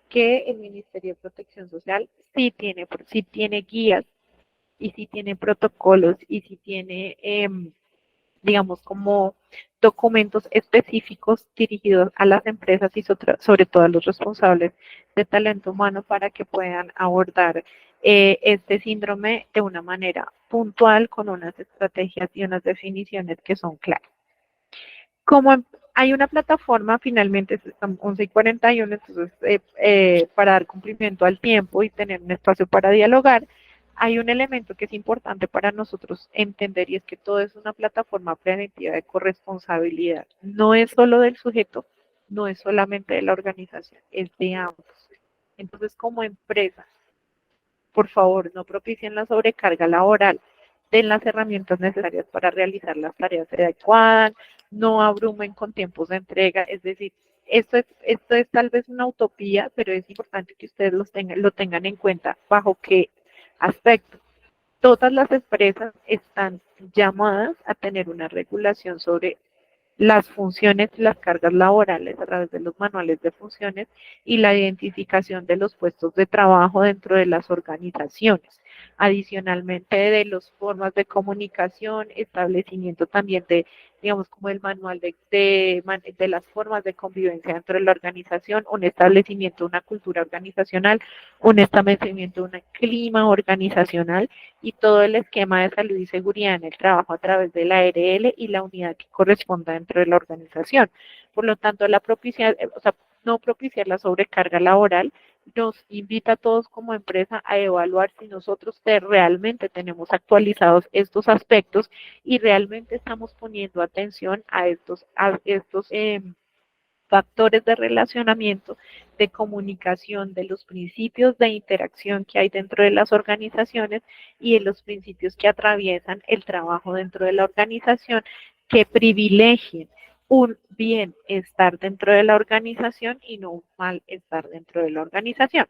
que el Ministerio de Protección Social sí tiene guías y sí tiene protocolos y sí tiene digamos, como documentos específicos dirigidos a las empresas y sobre todo a los responsables de talento humano para que puedan abordar este síndrome de una manera puntual con unas estrategias y unas definiciones que son claras. Como hay una plataforma, finalmente son 11:41, entonces para dar cumplimiento al tiempo y tener un espacio para dialogar, hay un elemento que es importante para nosotros entender y es que todo es una plataforma preventiva de corresponsabilidad. No es solo del sujeto, no es solamente de la organización, es de ambos. Entonces, como empresa, por favor, no propicien la sobrecarga laboral, den las herramientas necesarias para realizar las tareas adecuadas, no abrumen con tiempos de entrega, es decir, esto es tal vez una utopía, pero es importante que ustedes lo tengan en cuenta bajo qué aspecto. Todas las empresas están llamadas a tener una regulación sobre las funciones y las cargas laborales a través de los manuales de funciones y la identificación de los puestos de trabajo dentro de las organizaciones. Adicionalmente, de las formas de comunicación, establecimiento también de, digamos, como el manual de las formas de convivencia dentro de la organización, un establecimiento de una cultura organizacional, un establecimiento de un clima organizacional y todo el esquema de salud y seguridad en el trabajo a través de la ARL y la unidad que corresponda dentro de la organización. Por lo tanto, no propiciar la sobrecarga laboral nos invita a todos como empresa a evaluar si nosotros realmente tenemos actualizados estos aspectos y realmente estamos poniendo atención a estos factores de relacionamiento, de comunicación, de los principios de interacción que hay dentro de las organizaciones y de los principios que atraviesan el trabajo dentro de la organización, que privilegien un bien estar dentro de la organización y no un mal estar dentro de la organización.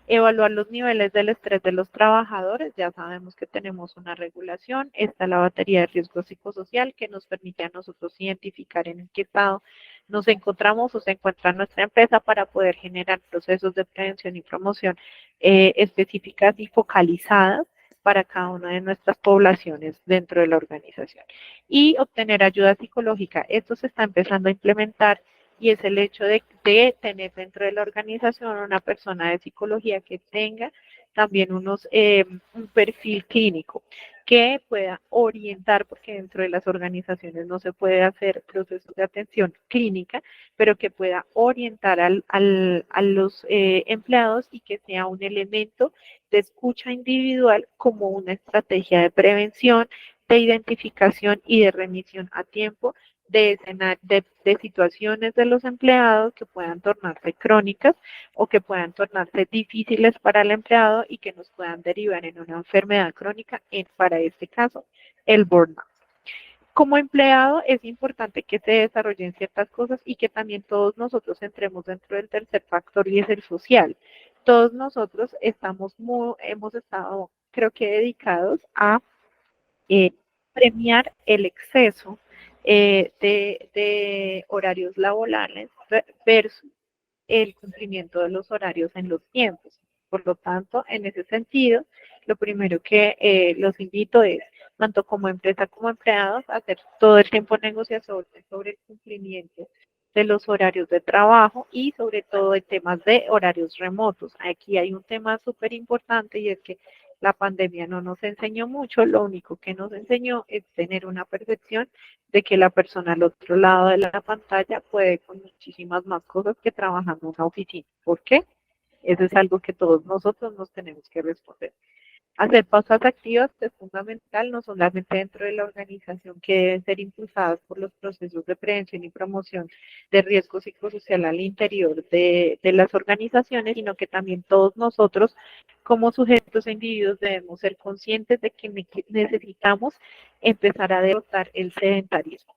Evaluar los niveles del estrés de los trabajadores, ya sabemos que tenemos una regulación, está la batería de riesgo psicosocial que nos permite a nosotros identificar en qué estado nos encontramos o se encuentra nuestra empresa para poder generar procesos de prevención y promoción específicas y focalizadas para cada una de nuestras poblaciones dentro de la organización. Y obtener ayuda psicológica. Esto se está empezando a implementar y es el hecho de tener dentro de la organización una persona de psicología que tenga también un perfil clínico que pueda orientar, porque dentro de las organizaciones no se puede hacer procesos de atención clínica, pero que pueda orientar a los empleados y que sea un elemento de escucha individual como una estrategia de prevención, de identificación y de remisión a tiempo de situaciones de los empleados que puedan tornarse crónicas o que puedan tornarse difíciles para el empleado y que nos puedan derivar en una enfermedad crónica, para este caso, el burnout. Como empleado es importante que se desarrollen ciertas cosas y que también todos nosotros entremos dentro del tercer factor y es el social. Todos nosotros hemos estado, creo que, dedicados a eh, premiar el exceso de horarios laborales versus el cumplimiento de los horarios en los tiempos. Por lo tanto, en ese sentido, lo primero que los invito es, tanto como empresa como empleados, a hacer todo el tiempo negociación sobre el cumplimiento de los horarios de trabajo y sobre todo en temas de horarios remotos. Aquí hay un tema súper importante y es que la pandemia no nos enseñó mucho, lo único que nos enseñó es tener una percepción de que la persona al otro lado de la pantalla puede con muchísimas más cosas que trabajando en una oficina. ¿Por qué? Eso es algo que todos nosotros nos tenemos que responder. Hacer pausas activas es fundamental, no solamente dentro de la organización, que deben ser impulsadas por los procesos de prevención y promoción de riesgo psicosocial al interior de las organizaciones, sino que también todos nosotros como sujetos e individuos debemos ser conscientes de que necesitamos empezar a derrotar el sedentarismo.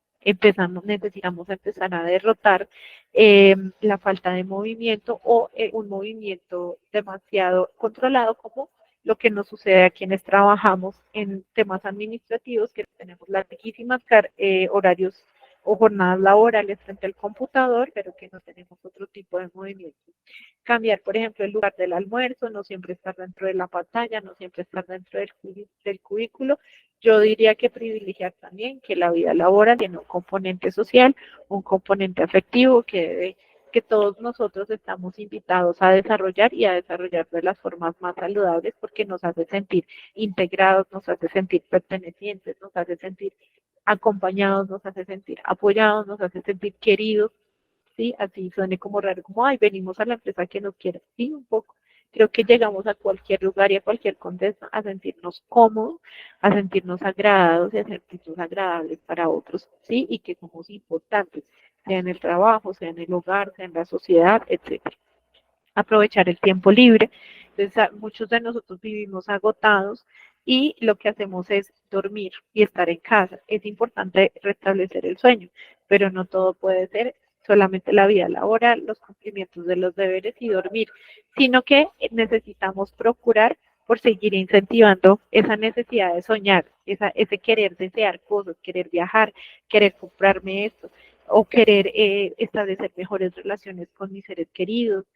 Necesitamos empezar a derrotar la falta de movimiento o un movimiento demasiado controlado como lo que nos sucede a quienes trabajamos en temas administrativos, que tenemos larguísimas horarios o jornadas laborales frente al computador, pero que no tenemos otro tipo de movimiento. Cambiar, por ejemplo, el lugar del almuerzo, no siempre estar dentro de la pantalla, no siempre estar dentro del cubículo. Yo diría que privilegiar también que la vida laboral tiene un componente social, un componente afectivo que todos nosotros estamos invitados a desarrollar y a desarrollar de las formas más saludables porque nos hace sentir integrados, nos hace sentir pertenecientes, nos hace sentir acompañados, nos hace sentir apoyados, nos hace sentir queridos, ¿sí? Así suene como raro, como, ay, venimos a la empresa que nos quiere, sí, un poco. Creo que llegamos a cualquier lugar y a cualquier contexto a sentirnos cómodos, a sentirnos agradados y a sentirnos agradables para otros, ¿sí? Y que somos importantes, sea en el trabajo, sea en el hogar, sea en la sociedad, etcétera. Aprovechar el tiempo libre. Entonces, muchos de nosotros vivimos agotados y lo que hacemos es dormir y estar en casa. Es importante restablecer el sueño, pero no todo puede ser solamente la vida laboral, los cumplimientos de los deberes y dormir, sino que necesitamos procurar por seguir incentivando esa necesidad de soñar, ese querer desear cosas, querer viajar, querer comprarme esto, o querer establecer mejores relaciones con mis seres queridos,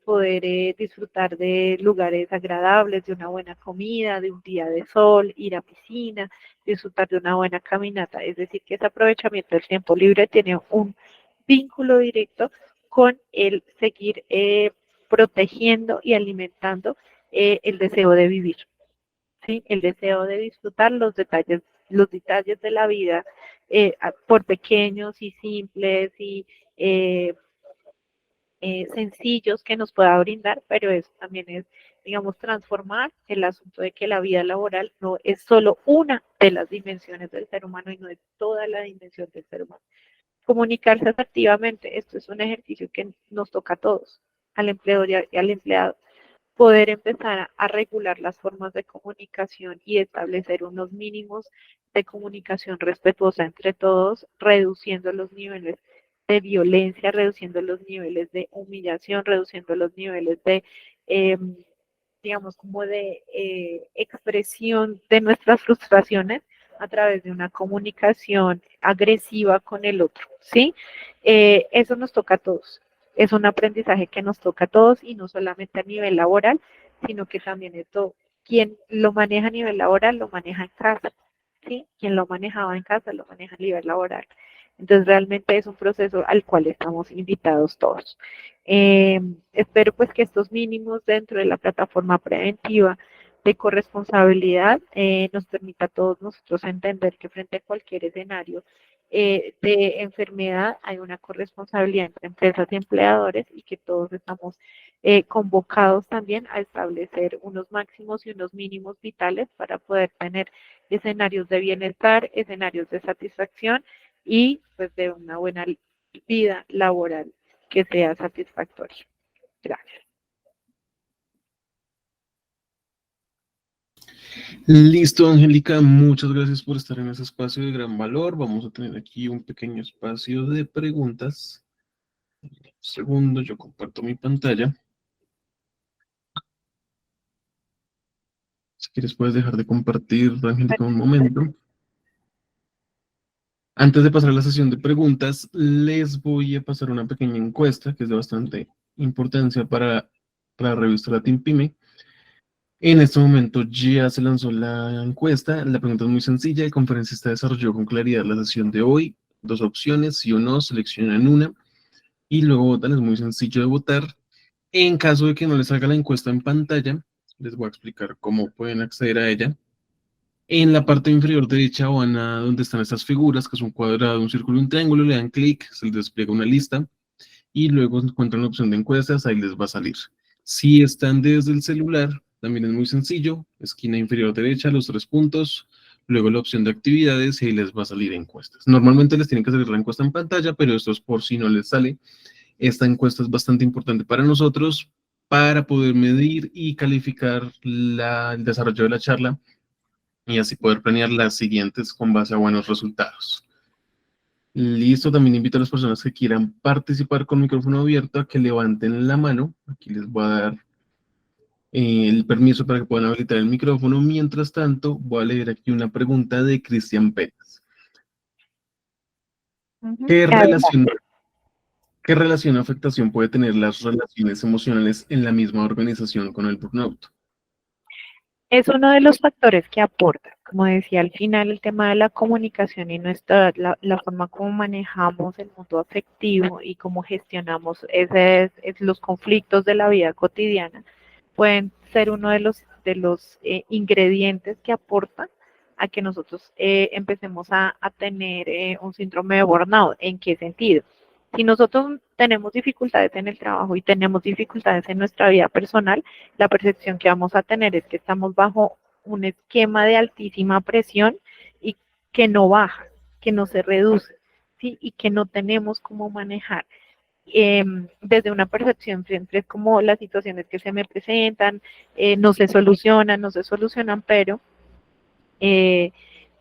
poder disfrutar de lugares agradables, de una buena comida, de un día de sol, ir a piscina, disfrutar de una buena caminata. Es decir, que ese aprovechamiento del tiempo libre tiene un vínculo directo con el seguir protegiendo y alimentando el deseo de vivir, ¿sí? El deseo de disfrutar los detalles de la vida, por pequeños y simples y sencillos que nos pueda brindar, pero eso también es, digamos, transformar el asunto de que la vida laboral no es solo una de las dimensiones del ser humano y no es toda la dimensión del ser humano. Comunicarse asertivamente, esto es un ejercicio que nos toca a todos, al empleador y al empleado, poder empezar a regular las formas de comunicación y establecer unos mínimos de comunicación respetuosa entre todos, reduciendo los niveles de violencia, reduciendo los niveles de humillación, reduciendo los niveles de, digamos, como de expresión de nuestras frustraciones a través de una comunicación agresiva con el otro, ¿sí? Eso nos toca a todos. Es un aprendizaje que nos toca a todos y no solamente a nivel laboral, sino que también esto, quien lo maneja a nivel laboral, lo maneja en casa, ¿sí? Quien lo manejaba en casa, lo maneja a nivel laboral. Entonces realmente es un proceso al cual estamos invitados todos. Espero pues que estos mínimos dentro de la plataforma preventiva de corresponsabilidad nos permita a todos nosotros entender que frente a cualquier escenario de enfermedad hay una corresponsabilidad entre empresas y empleadores y que todos estamos convocados también a establecer unos máximos y unos mínimos vitales para poder tener escenarios de bienestar, escenarios de satisfacción y pues de una buena vida laboral que sea satisfactoria. Gracias. Listo, Angélica, muchas gracias por estar en ese espacio de gran valor. Vamos a tener aquí un pequeño espacio de preguntas. Un segundo, yo comparto mi pantalla. Si quieres, puedes dejar de compartir, Angélica, un momento. Antes de pasar a la sesión de preguntas, les voy a pasar una pequeña encuesta que es de bastante importancia para la revista Latin Pyme. En este momento ya se lanzó la encuesta. La pregunta es muy sencilla. El conferencista desarrolló con claridad la sesión de hoy. Dos opciones, sí o no, seleccionan una y luego votan. Es muy sencillo de votar. En caso de que no les salga la encuesta en pantalla, les voy a explicar cómo pueden acceder a ella. En la parte inferior derecha van a donde están estas figuras, que es un cuadrado, un círculo y un triángulo, le dan clic, se les despliega una lista y luego encuentran la opción de encuestas, ahí les va a salir. Si están desde el celular, También es muy sencillo, esquina inferior derecha, los 3 puntos, luego la opción de actividades y ahí les va a salir encuestas. Normalmente les tiene que salir la encuesta en pantalla, pero esto es por si no les sale. Esta encuesta es bastante importante para nosotros para poder medir y calificar el desarrollo de la charla y así poder planear las siguientes con base a buenos resultados. Listo, también invito a las personas que quieran participar con micrófono abierto a que levanten la mano. Aquí les voy a dar el permiso para que puedan habilitar el micrófono. Mientras tanto, voy a leer aquí una pregunta de Cristian Pérez. ¿Qué relación, ¿Qué relación o afectación puede tener las relaciones emocionales en la misma organización con el burnout? Es uno de los factores que aporta. Como decía al final, el tema de la comunicación y la forma como manejamos el mundo afectivo y cómo gestionamos los conflictos de la vida cotidiana pueden ser uno de los ingredientes que aportan a que nosotros empecemos a tener un síndrome de burnout. ¿En qué sentido? Si nosotros tenemos dificultades en el trabajo y tenemos dificultades en nuestra vida personal, la percepción que vamos a tener es que estamos bajo un esquema de altísima presión y que no baja, que no se reduce, ¿sí? Y que no tenemos cómo manejar. Desde una percepción siempre es como las situaciones que se me presentan, no se solucionan, pero eh,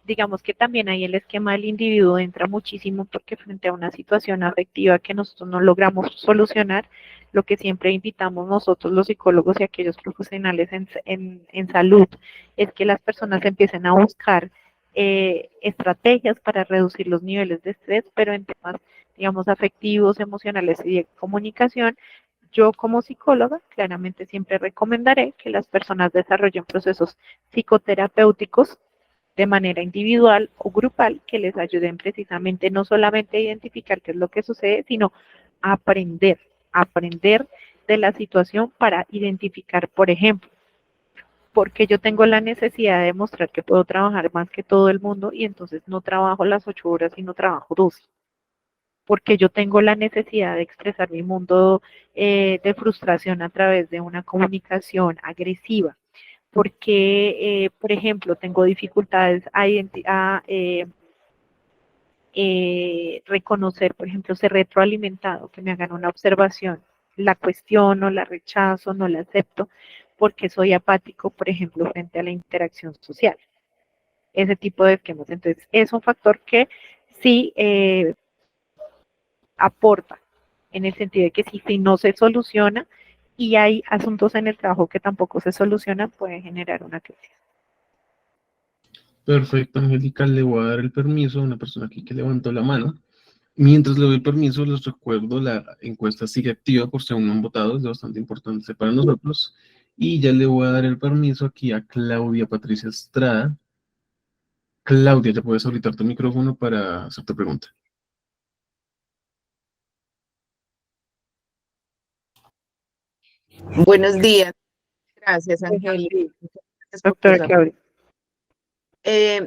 digamos que también ahí el esquema del individuo entra muchísimo porque frente a una situación afectiva que nosotros no logramos solucionar, lo que siempre invitamos nosotros los psicólogos y aquellos profesionales en salud es que las personas empiecen a buscar estrategias para reducir los niveles de estrés, pero en temas, digamos, afectivos, emocionales y de comunicación. Yo como psicóloga claramente siempre recomendaré que las personas desarrollen procesos psicoterapéuticos de manera individual o grupal que les ayuden precisamente no solamente a identificar qué es lo que sucede, sino a aprender de la situación para identificar, por ejemplo, porque yo tengo la necesidad de demostrar que puedo trabajar más que todo el mundo y entonces no trabajo las 8 horas, sino trabajo 12 porque yo tengo la necesidad de expresar mi mundo de frustración a través de una comunicación agresiva, porque, por ejemplo, tengo dificultades reconocer, por ejemplo, ser retroalimentado, que me hagan una observación, la cuestiono, la rechazo, no la acepto, porque soy apático, por ejemplo, frente a la interacción social. Ese tipo de esquemas. Entonces, es un factor que sí aporta, en el sentido de que si no se soluciona y hay asuntos en el trabajo que tampoco se solucionan, puede generar una crisis. Perfecto, Angélica, le voy a dar el permiso a una persona aquí que levantó la mano. Mientras le doy el permiso, les recuerdo, la encuesta sigue activa por si aún no han votado, es bastante importante para nosotros. Y ya le voy a dar el permiso aquí a Claudia Patricia Estrada. Claudia, ya puedes habilitar tu micrófono para hacer tu pregunta. Buenos días, gracias Angélica. Gracias por Doctora Claudia.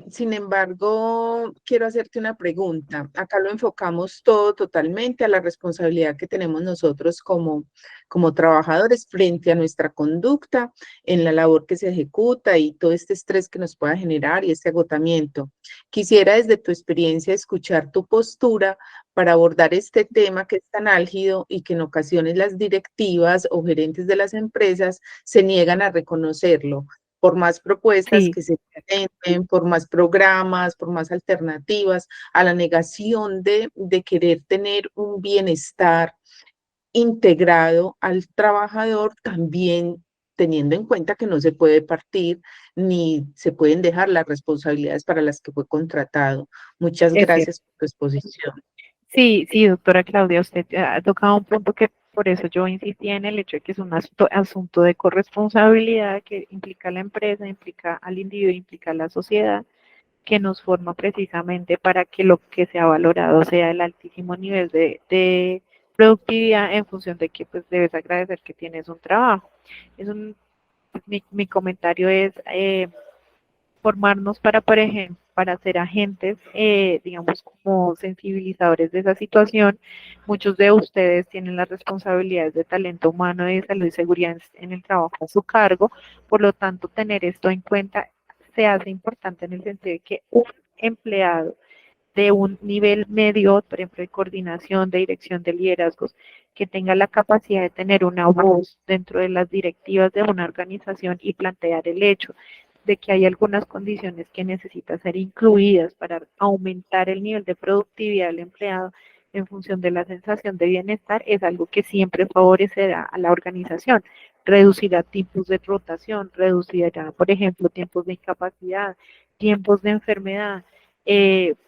Sin embargo, quiero hacerte una pregunta. Acá lo enfocamos todo totalmente a la responsabilidad que tenemos nosotros como trabajadores frente a nuestra conducta en la labor que se ejecuta y todo este estrés que nos pueda generar y este agotamiento. Quisiera desde tu experiencia escuchar tu postura para abordar este tema que es tan álgido y que en ocasiones las directivas o gerentes de las empresas se niegan a reconocerlo por más propuestas Sí, que se presenten, por más programas, por más alternativas, a la negación de querer tener un bienestar integrado al trabajador, también teniendo en cuenta que no se puede partir ni se pueden dejar las responsabilidades para las que fue contratado. Muchas es cierto. gracias por tu exposición. Sí, sí, doctora Claudia, usted ha tocado un punto que por eso yo insistía en el hecho de que es un asunto de corresponsabilidad que implica a la empresa, implica al individuo, implica a la sociedad, que nos forma precisamente para que lo que sea valorado sea el altísimo nivel de productividad en función de que pues debes agradecer que tienes un trabajo. Es un, mi comentario es, formarnos para, por ejemplo, para ser agentes, digamos, como sensibilizadores de esa situación. Muchos de ustedes tienen las responsabilidades de talento humano y de salud y seguridad en el trabajo a su cargo, por lo tanto, tener esto en cuenta se hace importante en el sentido de que un empleado de un nivel medio, por ejemplo, de coordinación, de dirección de liderazgos, que tenga la capacidad de tener una voz dentro de las directivas de una organización y plantear el hecho de que hay algunas condiciones que necesitan ser incluidas para aumentar el nivel de productividad del empleado en función de la sensación de bienestar, es algo que siempre favorecerá a la organización. Reducirá tiempos de rotación, reducirá, por ejemplo, tiempos de incapacidad, tiempos de enfermedad,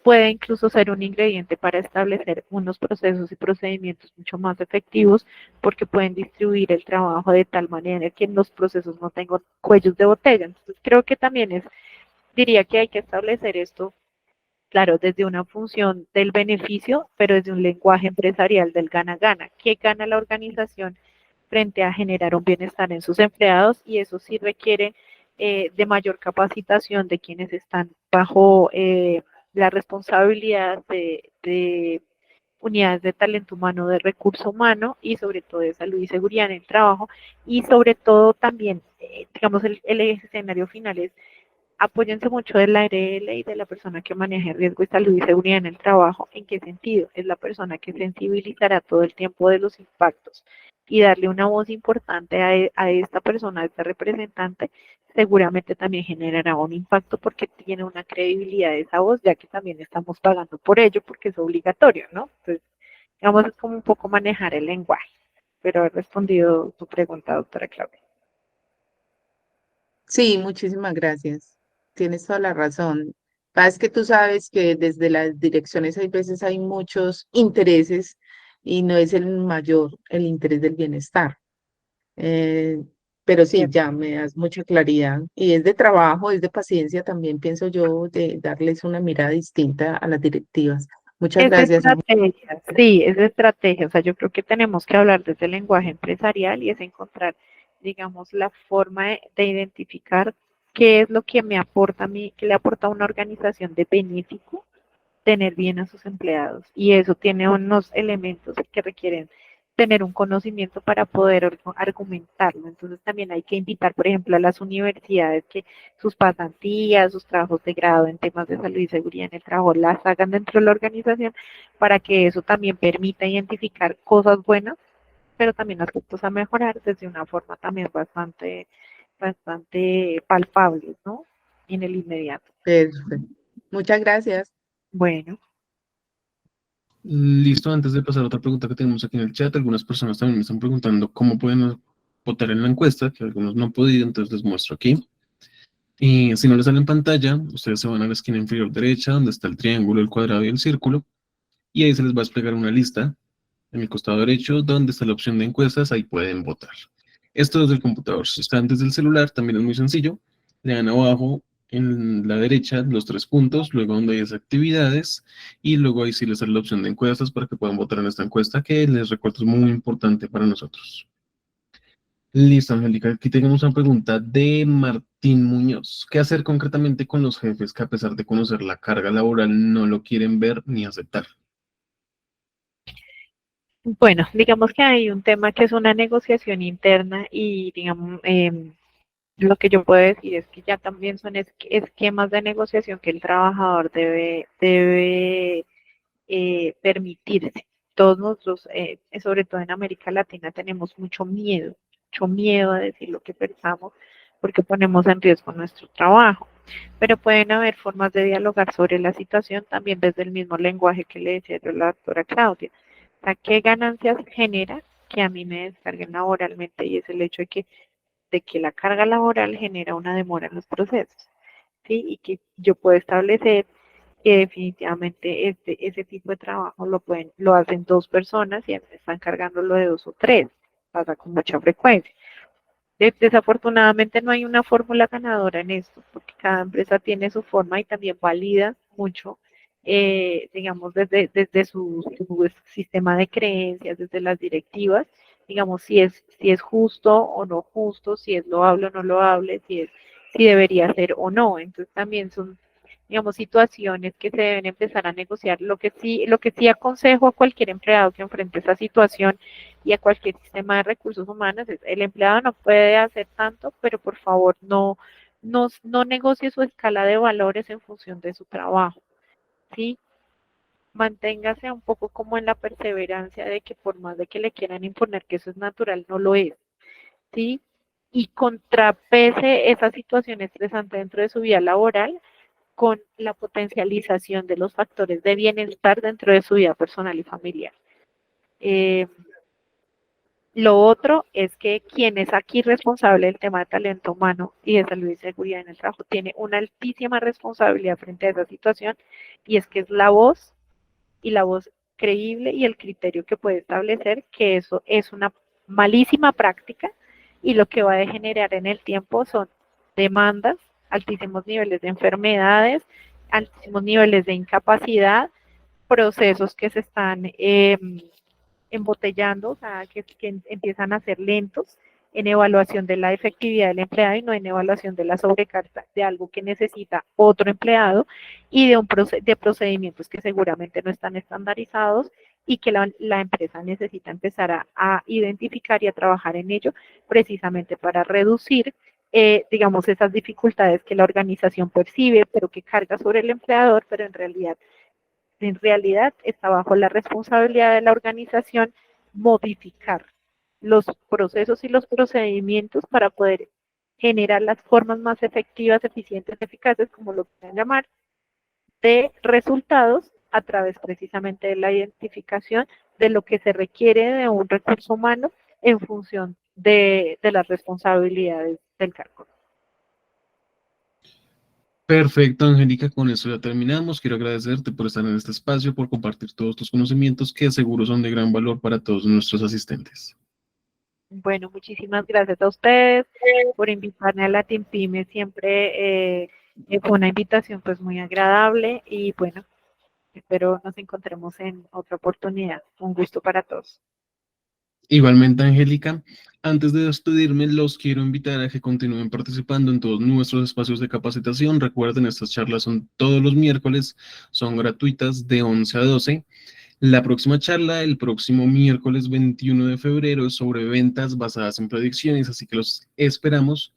puede incluso ser un ingrediente para establecer unos procesos y procedimientos mucho más efectivos porque pueden distribuir el trabajo de tal manera que en los procesos no tengan cuellos de botella. Entonces creo que también diría que hay que establecer esto, claro, desde una función del beneficio, pero desde un lenguaje empresarial del gana-gana. ¿Qué gana la organización frente a generar un bienestar en sus empleados? Y eso sí requiere de mayor capacitación de quienes están bajo la responsabilidad de unidades de talento humano, de recurso humano y sobre todo de salud y seguridad en el trabajo y sobre todo también, digamos, el escenario final es apóyense mucho del ARL y de la persona que maneja riesgo y salud y seguridad en el trabajo. ¿En qué sentido? Es la persona que sensibilizará todo el tiempo de los impactos y darle una voz importante a esta persona, a este representante, seguramente también generará un impacto porque tiene una credibilidad de esa voz, ya que también estamos pagando por ello porque es obligatorio, ¿no? Entonces, digamos, es como un poco manejar el lenguaje, pero he respondido tu pregunta, doctora Claudia. Sí, muchísimas gracias. Tienes toda la razón. Es que tú sabes que desde las direcciones hay veces hay muchos intereses y no es el mayor el interés del bienestar. Eh, pero sí, ya me das mucha claridad. Y es de trabajo, es de paciencia también, pienso yo, de darles una mirada distinta a las directivas. Muchas Es de gracias, amor. estrategia, sí, es de estrategia. O sea, yo creo que tenemos que hablar desde el lenguaje empresarial y es encontrar, digamos, la forma de identificar qué es lo que me aporta a mí, qué le aporta a una organización de benéfico tener bien a sus empleados. Y eso tiene unos elementos que requieren tener un conocimiento para poder argumentarlo. Entonces también hay que invitar, por ejemplo, a las universidades que sus pasantías, sus trabajos de grado en temas de salud y seguridad en el trabajo las hagan dentro de la organización para que eso también permita identificar cosas buenas, pero también aspectos a mejorar desde una forma también bastante palpable, ¿no? En el inmediato. Perfecto. Muchas gracias. Bueno. Listo, antes de pasar a otra pregunta que tenemos aquí en el chat, algunas personas también me están preguntando cómo pueden votar en la encuesta, que algunos no han podido, entonces les muestro aquí. Y si no les sale en pantalla, ustedes se van a la esquina inferior derecha, donde está el triángulo, el cuadrado y el círculo, y ahí se les va a desplegar una lista en el costado derecho, donde está la opción de encuestas, ahí pueden votar. Esto desde el computador. Si están desde el celular, también es muy sencillo. Le dan abajo en la derecha los tres puntos, luego donde hay actividades, y luego ahí sí les sale la opción de encuestas para que puedan votar en esta encuesta, que les recuerdo es muy importante para nosotros. Listo, Angélica. Aquí tenemos una pregunta de Martín Muñoz. ¿Qué hacer concretamente con los jefes que a pesar de conocer la carga laboral no lo quieren ver ni aceptar? Bueno, digamos que hay un tema que es una negociación interna y digamos, lo que yo puedo decir es que ya también son esquemas de negociación que el trabajador debe permitirse. Todos nosotros, sobre todo en América Latina, tenemos mucho miedo a decir lo que pensamos porque ponemos en riesgo nuestro trabajo. Pero pueden haber formas de dialogar sobre la situación también desde el mismo lenguaje que le decía yo a la doctora Claudia. O sea, ¿qué ganancias genera que a mí me descarguen laboralmente? Y es el hecho de que la carga laboral genera una demora en los procesos, ¿sí? Y que yo puedo establecer que definitivamente ese tipo de trabajo lo hacen dos personas y están cargándolo de dos o tres, pasa con mucha frecuencia. Desafortunadamente no hay una fórmula ganadora en esto, porque cada empresa tiene su forma y también valida mucho, digamos, desde su sistema de creencias, desde las directivas, digamos, si es justo o no justo, si es loable o no loable, si es si debería ser o no. Entonces también son, digamos, situaciones que se deben empezar a negociar. Lo que sí aconsejo a cualquier empleado que enfrente esa situación y a cualquier sistema de recursos humanos es, el empleado no puede hacer tanto, pero por favor no negocie su escala de valores en función de su trabajo, ¿sí? Manténgase un poco como en la perseverancia de que por más de que le quieran imponer que eso es natural, no lo es, ¿sí? Y contrapese esa situación estresante dentro de su vida laboral con la potencialización de los factores de bienestar dentro de su vida personal y familiar. Eh, lo otro es que quien es aquí responsable del tema de talento humano y de salud y seguridad en el trabajo tiene una altísima responsabilidad frente a esa situación y es que es la voz y la voz creíble y el criterio que puede establecer que eso es una malísima práctica y lo que va a degenerar en el tiempo son demandas, altísimos niveles de enfermedades, altísimos niveles de incapacidad, procesos que se están embotellando, o sea, que empiezan a ser lentos en evaluación de la efectividad del empleado y no en evaluación de la sobrecarga de algo que necesita otro empleado y de procedimientos que seguramente no están estandarizados y que la empresa necesita empezar a identificar y a trabajar en ello precisamente para reducir, digamos, esas dificultades que la organización percibe, pero que carga sobre el empleador, pero en realidad está bajo la responsabilidad de la organización modificar los procesos y los procedimientos para poder generar las formas más efectivas, eficientes, eficaces, como lo quieran llamar, de resultados a través precisamente de la identificación de lo que se requiere de un recurso humano en función de las responsabilidades del cargo. Perfecto, Angélica, con eso ya terminamos. Quiero agradecerte por estar en este espacio, por compartir todos tus conocimientos que seguro son de gran valor para todos nuestros asistentes. Bueno, muchísimas gracias a ustedes por invitarme a la Team Pyme. Siempre fue una invitación pues muy agradable y bueno, espero nos encontremos en otra oportunidad. Un gusto para todos. Igualmente, Angélica, antes de despedirme, los quiero invitar a que continúen participando en todos nuestros espacios de capacitación. Recuerden, estas charlas son todos los miércoles, son gratuitas de 11 a 12. La próxima charla, el próximo miércoles 21 de febrero, es sobre ventas basadas en predicciones, así que los esperamos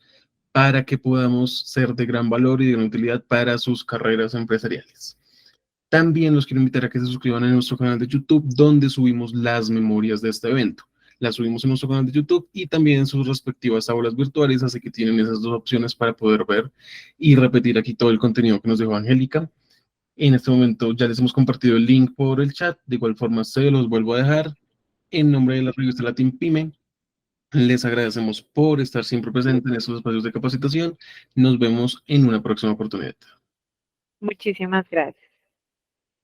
para que podamos ser de gran valor y de gran utilidad para sus carreras empresariales. También los quiero invitar a que se suscriban a nuestro canal de YouTube, donde subimos las memorias de este evento. Las subimos en nuestro canal de YouTube y también en sus respectivas aulas virtuales, así que tienen esas dos opciones para poder ver y repetir aquí todo el contenido que nos dejó Angélica. En este momento ya les hemos compartido el link por el chat, de igual forma se los vuelvo a dejar. En nombre de la revista Latin Pyme, les agradecemos por estar siempre presentes en estos espacios de capacitación. Nos vemos en una próxima oportunidad. Muchísimas gracias.